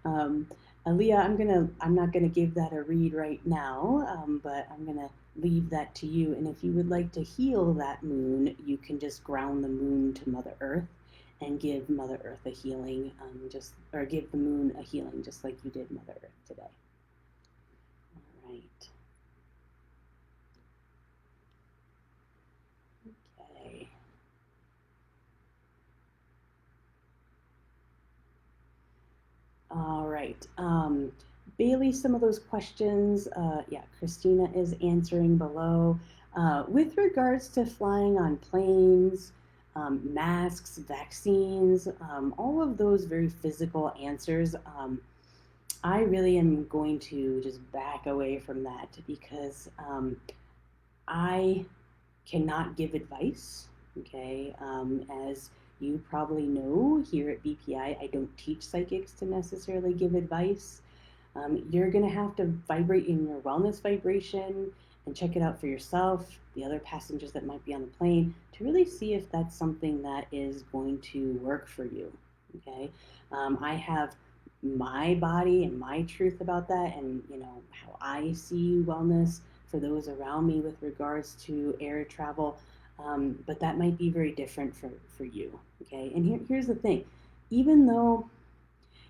Aaliyah, I'm not gonna give that a read right now, but I'm gonna leave that to you. And if you would like to heal that moon, you can just ground the moon to Mother Earth and give Mother Earth a healing, or give the moon a healing, just like you did Mother Earth today. All right. Okay. All right. Bailey, some of those questions, yeah, Christina is answering below. With regards to flying on planes, masks, vaccines, all of those very physical answers, I really am going to just back away from that because I cannot give advice. Okay, as you probably know, here at BPI, I don't teach psychics to necessarily give advice. You're going to have to vibrate in your wellness vibration and check it out for yourself, the other passengers that might be on the plane, to really see if that's something that is going to work for you. Okay, I have my body and my truth about that, and how I see wellness for those around me with regards to air travel. But that might be very different for you. Okay, and here's the thing: even though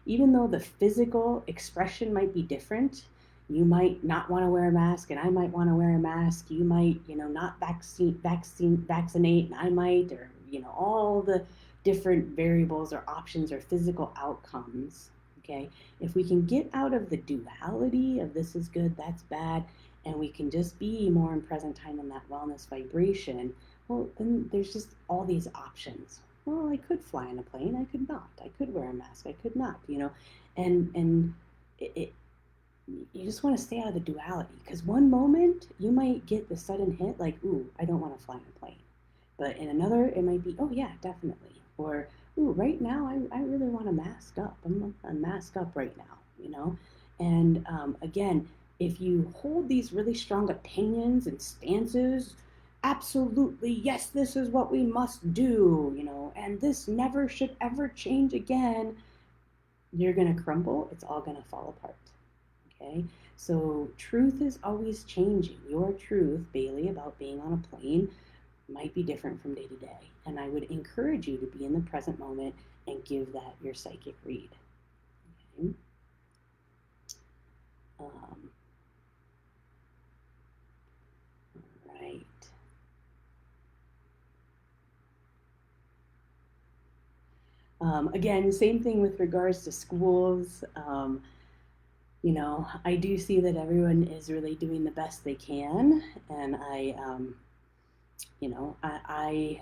even though the physical expression might be different, you might not want to wear a mask and I might want to wear a mask. You might, not vaccinate and I might, or, all the different variables or options or physical outcomes. Okay. If we can get out of the duality of this is good, that's bad, and we can just be more in present time in that wellness vibration, well, then there's just all these options. Well, I could fly on a plane, I could not. I could wear a mask, I could not. And it you just want to stay out of the duality, because one moment you might get the sudden hit like, ooh, I don't want to fly on a plane, but in another it might be, oh yeah, definitely, or ooh, right now I really want to mask up. I'm a mask up right now. And again, if you hold these really strong opinions and stances, absolutely, yes, this is what we must do, and this never should ever change again, you're going to crumble. It's all going to fall apart. Okay? So, truth is always changing. Your truth, Bailey, about being on a plane might be different from day to day. And I would encourage you to be in the present moment and give that your psychic read. Okay? Right. Again, same thing with regards to schools. I do see that everyone is really doing the best they can, and I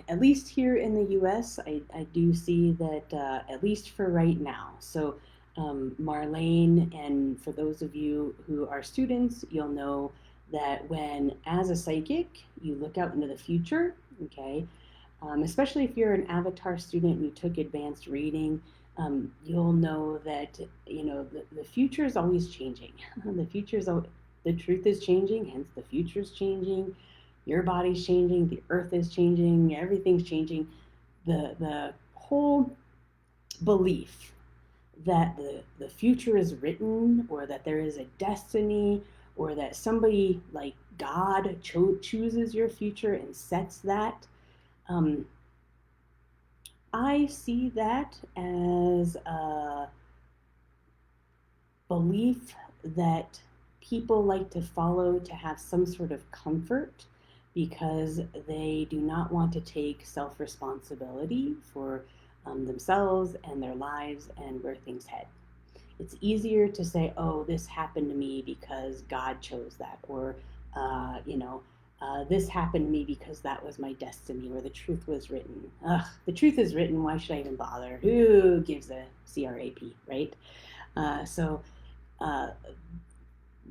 at least here in the U.S., I do see that at least for right now. So, Marlene, and for those of you who are students, you'll know that when, as a psychic, you look out into the future, okay, especially if you're an avatar student and you took advanced reading, you'll know that the future is always changing. The truth is changing, hence the future is changing. Your body's changing, the earth is changing, everything's changing. The whole belief that the future is written, or that there is a destiny, or that somebody like God chooses your future and sets that. I see that as a belief that people like to follow to have some sort of comfort, because they do not want to take self responsibility for themselves and their lives and where things head. It's easier to say, oh, this happened to me because God chose that, or, this happened to me because that was my destiny, or the truth was written. Ugh, the truth is written. Why should I even bother? Who gives a crap, right? So uh,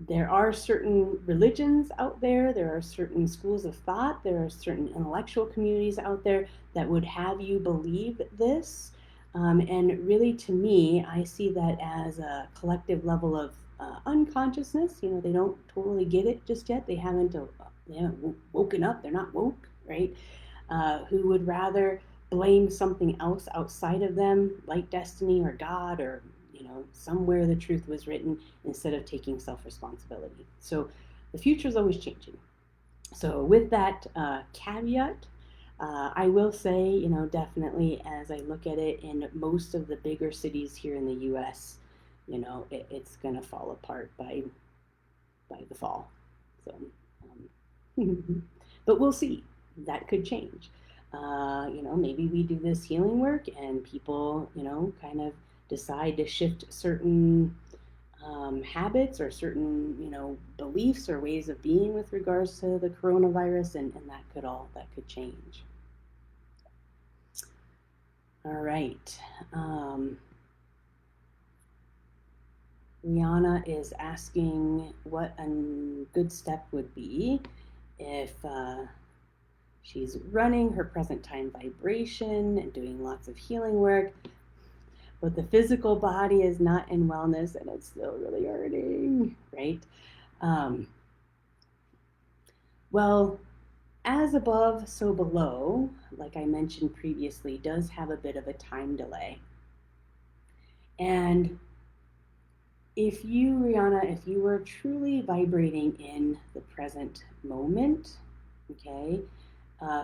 there are certain religions out there are certain schools of thought, there are certain intellectual communities out there that would have you believe this. And really, to me, I see that as a collective level of unconsciousness. They don't totally get it just yet. They haven't woken up. They're not woke, right? Who would rather blame something else outside of them, like destiny or God, or somewhere the truth was written, instead of taking self-responsibility. So the future is always changing. So with that caveat, I will say, definitely, as I look at it in most of the bigger cities here in the U.S., it's going to fall apart by the fall. So, but we'll see. That could change. Maybe we do this healing work and people, kind of decide to shift certain habits or certain, beliefs or ways of being with regards to the coronavirus, and that could change. All right. Rihanna is asking what a good step would be if she's running her present time vibration and doing lots of healing work, but the physical body is not in wellness and it's still really hurting, right? Um, well, as above, so below, like I mentioned previously, does have a bit of a time delay. And if you, Rihanna, if you were truly vibrating in the present moment, okay,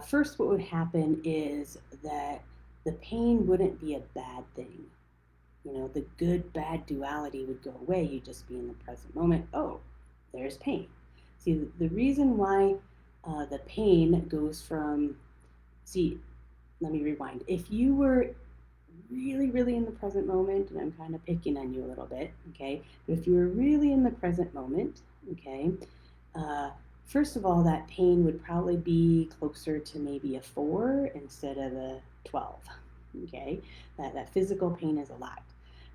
first what would happen is that the pain wouldn't be a bad thing. You know, the good bad duality would go away. You'd just be in the present moment. Oh, there's pain. See, the reason why the pain goes from, see, let me rewind. If you were really, really in the present moment, and I'm kind of picking on you a little bit, okay, but if you were really in the present moment, okay, uh, first of all, that pain would probably be closer to maybe a 4 instead of a 12, okay? That physical pain is a lot.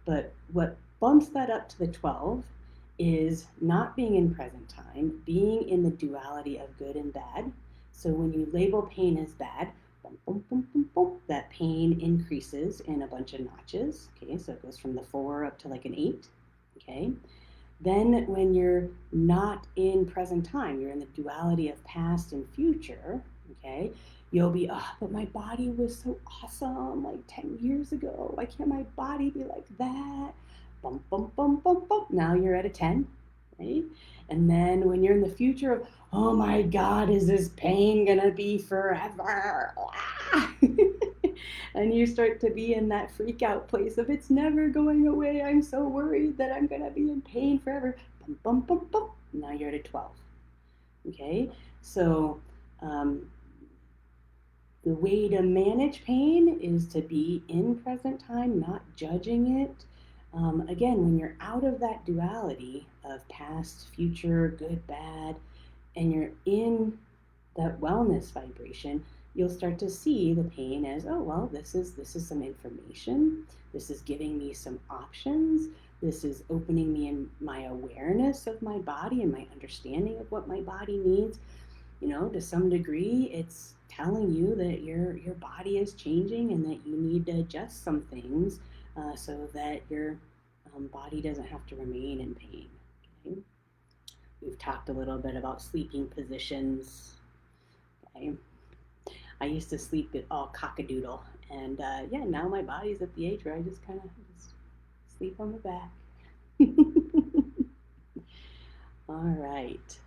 But what bumps that up to the 12 is not being in present time, being in the duality of good and bad. So when you label pain as bad, boom, boom, boom, boom, boom, that pain increases in a bunch of notches. Okay, so it goes from the 4 up to like an 8. Okay. Then when you're not in present time, you're in the duality of past and future. Okay, you'll be, oh, but my body was so awesome like 10 years ago. Why can't my body be like that? Bump, bump, bump, bump, bump. Now you're at a 10, right? And then when you're in the future of, oh my God, is this pain gonna be forever? And you start to be in that freak out place of it's never going away. I'm so worried that I'm gonna be in pain forever. Bum, bum, bum, bum. Now you're at a 12. Okay, so the way to manage pain is to be in present time, not judging it. Again, when you're out of that duality of past, future, good, bad, and you're in that wellness vibration, you'll start to see the pain as, oh well, this is some information. This is giving me some options. This is opening me in my awareness of my body and my understanding of what my body needs. You know, to some degree, it's telling you that your body is changing and that you need to adjust some things so that your body doesn't have to remain in pain. Okay? We've talked a little bit about sleeping positions. Okay? I used to sleep it all cockadoodle, and yeah, now my body's at the age where I just kind of just sleep on the back. All right.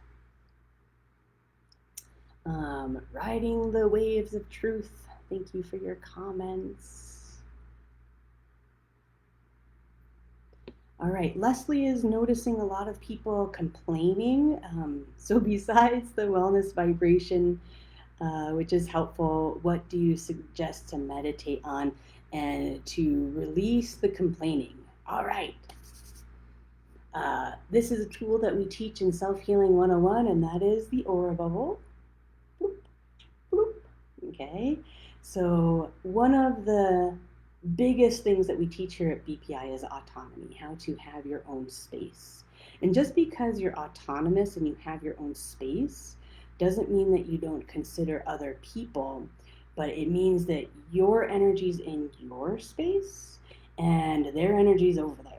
Riding the waves of truth. Thank you for your comments. All right, Leslie is noticing a lot of people complaining. So besides the wellness vibration, which is helpful, what do you suggest to meditate on and to release the complaining? All right. This is a tool that we teach in Self-Healing 101, and that is the aura bubble. Bloop, bloop. Okay, so one of the biggest things that we teach here at BPI is autonomy, how to have your own space. And just because you're autonomous and you have your own space doesn't mean that you don't consider other people, but it means that your energy's in your space and their energy's over there.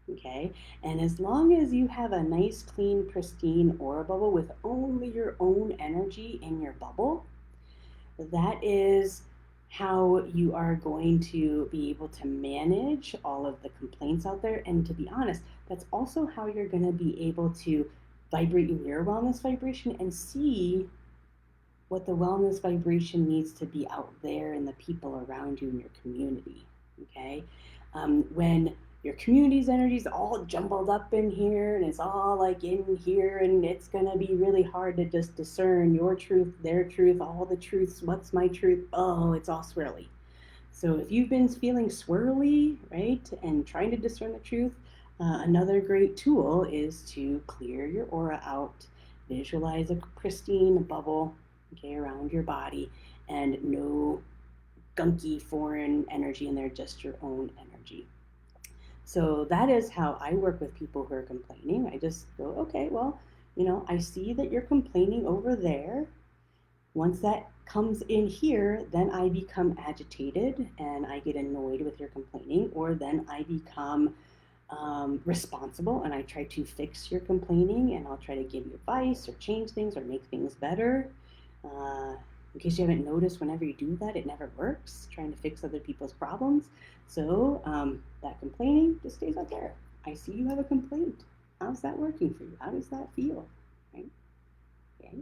Okay, and as long as you have a nice, clean, pristine aura bubble with only your own energy in your bubble, that is how you are going to be able to manage all of the complaints out there. And to be honest, that's also how you're going to be able to vibrate in your wellness vibration and see what the wellness vibration needs to be out there in the people around you in your community. Okay, when your community's energy is all jumbled up in here and it's all like in here, and it's going to be really hard to just discern your truth, their truth, all the truths. What's my truth? Oh, it's all swirly. So if you've been feeling swirly, right, and trying to discern the truth, another great tool is to clear your aura out, visualize a pristine bubble, okay, around your body, and no gunky foreign energy in there, just your own energy. So that is how I work with people who are complaining. I just go, okay, well, I see that you're complaining over there. Once that comes in here, then I become agitated and I get annoyed with your complaining, or then I become responsible and I try to fix your complaining, and I'll try to give you advice or change things or make things better. Uh, in case you haven't noticed, whenever you do that, it never works, trying to fix other people's problems. So that complaining just stays out there. I see you have a complaint. How's that working for you? How does that feel? Right? Okay.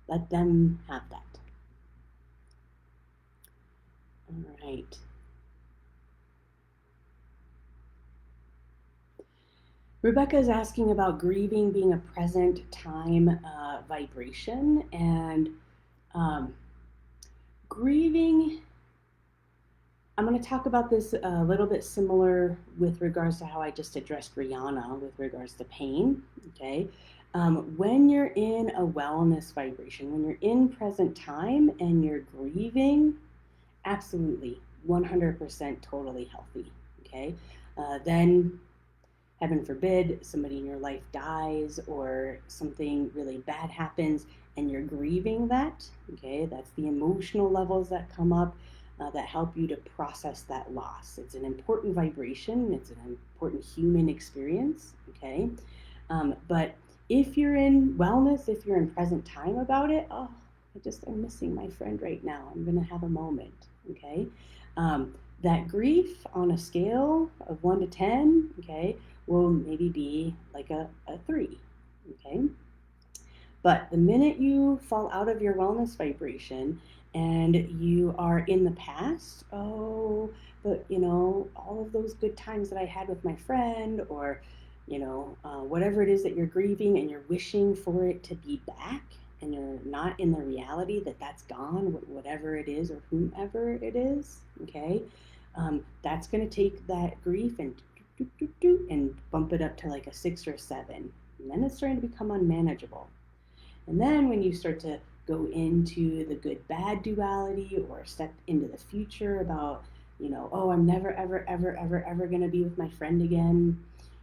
Let them have that. All right. Rebecca is asking about grieving being a present time vibration, and um, grieving. I'm going to talk about this a little bit similar with regards to how I just addressed Rihanna with regards to pain. Okay. When you're in a wellness vibration, when you're in present time and you're grieving, absolutely 100% totally healthy. Okay. Then heaven forbid, somebody in your life dies or something really bad happens and you're grieving that, okay, that's the emotional levels that come up that help you to process that loss. It's an important vibration, it's an important human experience, okay? But if you're in wellness, if you're in present time about it, oh, I'm missing my friend right now. I'm going to have a moment, okay? That grief on a scale of 1 to 10, okay, will maybe be like a 3, okay? But the minute you fall out of your wellness vibration and you are in the past, oh, but all of those good times that I had with my friend, or whatever it is that you're grieving and you're wishing for it to be back, and you're not in the reality that that's gone, whatever it is or whomever it is, okay? That's going to take that grief and bump it up to like a 6 or 7. And then it's starting to become unmanageable. And then when you start to go into the good bad duality or step into the future about, oh, I'm never, ever, ever, ever, ever going to be with my friend again,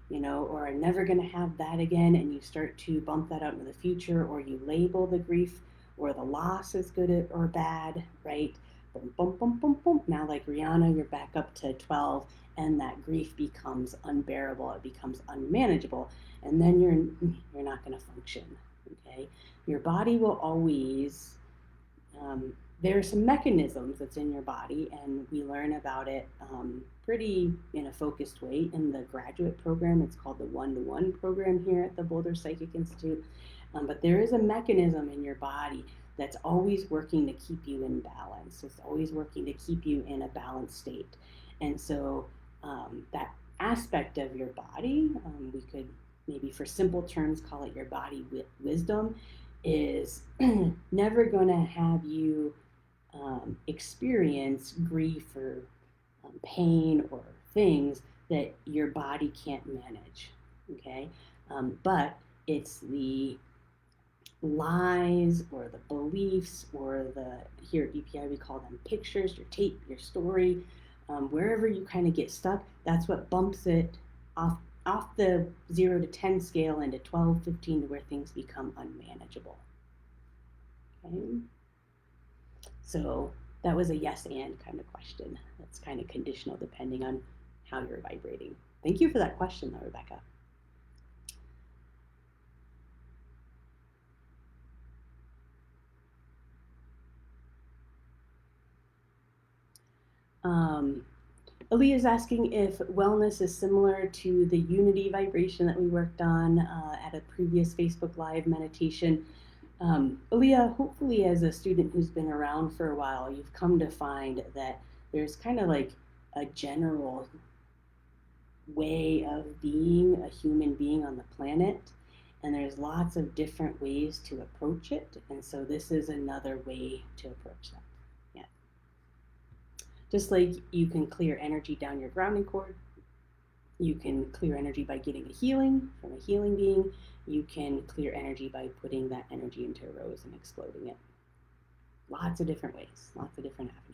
or I'm never going to have that again. And you start to bump that out into the future, or you label the grief or the loss as good or bad, right? Boom, boom, boom, boom, boom. Now, like Rihanna, you're back up to 12, and that grief becomes unbearable. It becomes unmanageable, and then you're not going to function. Okay, your body will always. There are some mechanisms that's in your body, and we learn about it pretty in a focused way in the graduate program. It's called the one-to-one program here at the Boulder Psychic Institute. But there is a mechanism in your body that's always working to keep you in balance. It's always working to keep you in a balanced state. And so that aspect of your body, we could maybe for simple terms call it your body wisdom, is never going to have you experience grief or pain or things that your body can't manage. Okay, but it's the lies or the beliefs or here at BPI we call them pictures, your tape, your story, wherever you kind of get stuck, that's what bumps it off the 0 to 10 scale into 12, 15 to where things become unmanageable. Okay, so that was a yes and kind of question. That's kind of conditional depending on how you're vibrating. Thank you for that question though, Rebecca. Aaliyah is asking if wellness is similar to the unity vibration that we worked on at a previous Facebook Live meditation. Aaliyah, hopefully as a student who's been around for a while, you've come to find that there's kind of like a general way of being a human being on the planet, and there's lots of different ways to approach it, and so this is another way to approach that. Yeah. Just like you can clear energy down your grounding cord, you can clear energy by getting a healing from a healing being, you can clear energy by putting that energy into a rose and exploding it. Lots of different ways, lots of different avenues.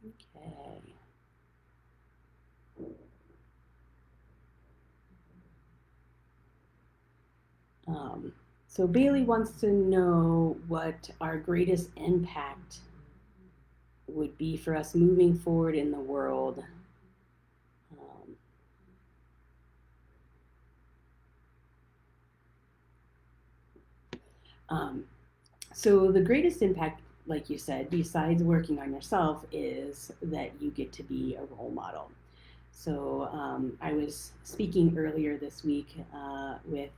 Okay. So Bailey wants to know what our greatest impact would be for us moving forward in the world. Um, um, so the greatest impact, like you said, besides working on yourself, is that you get to be a role model. So I was speaking earlier this week with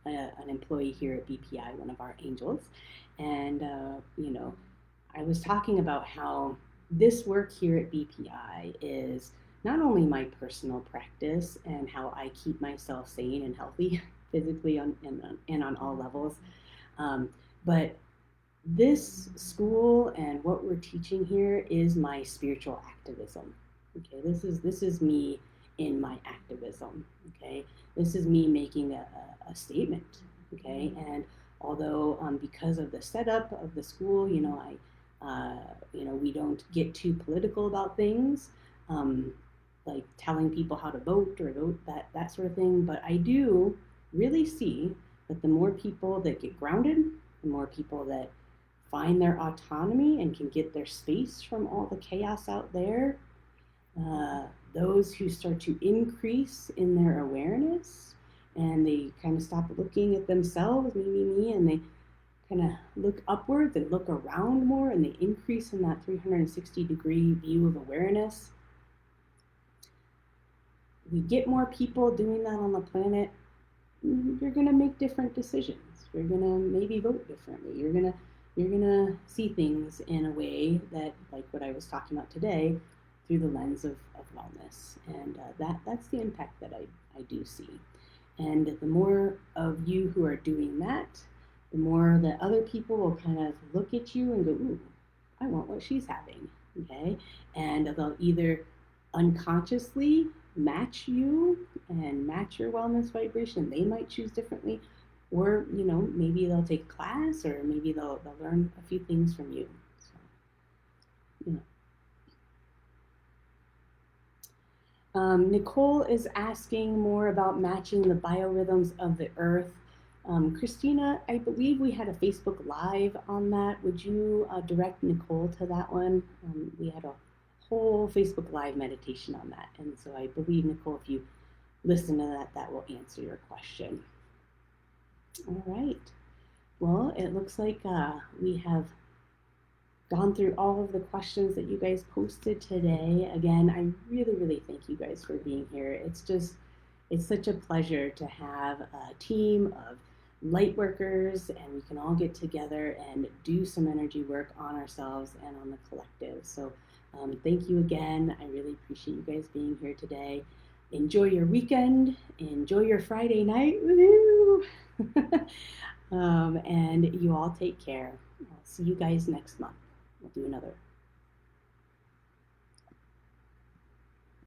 an employee here at BPI, one of our angels, and I was talking about how this work here at BPI is not only my personal practice and how I keep myself sane and healthy physically and on all levels, um, but this school and what we're teaching here is my spiritual activism. Okay, this is me in my activism. Okay, this is me making a statement. Okay, and although because of the setup of the school, we don't get too political about things, um, like telling people how to vote or vote that sort of thing. But I do really see that the more people that get grounded, the more people that find their autonomy and can get their space from all the chaos out there, uh, those who start to increase in their awareness and they kind of stop looking at themselves, me, and they kind of look upwards and look around more and they increase in that 360-degree view of awareness. We get more people doing that on the planet, you're going to make different decisions. You're going to maybe vote differently. You're gonna see things in a way that, like what I was talking about today, through the lens of wellness, and that's the impact that I do see. And the more of you who are doing that, the more that other people will kind of look at you and go, "Ooh, I want what she's having." Okay, and they'll either unconsciously match you and match your wellness vibration. They might choose differently, or maybe they'll take a class, or maybe they'll learn a few things from you. So, you know. Nicole is asking more about matching the biorhythms of the earth. Christina, I believe we had a Facebook Live on that. Would you direct Nicole to that one? We had a whole Facebook Live meditation on that. And so I believe, Nicole, if you listen to that, that will answer your question. All right. Well, it looks like we have gone through all of the questions that you guys posted today. Again, I really, really thank you guys for being here. It's such a pleasure to have a team of light workers and we can all get together and do some energy work on ourselves and on the collective. So thank you again. I really appreciate you guys being here today. Enjoy your weekend. Enjoy your Friday night. Woo-hoo! And you all take care. I'll see you guys next month. We'll do another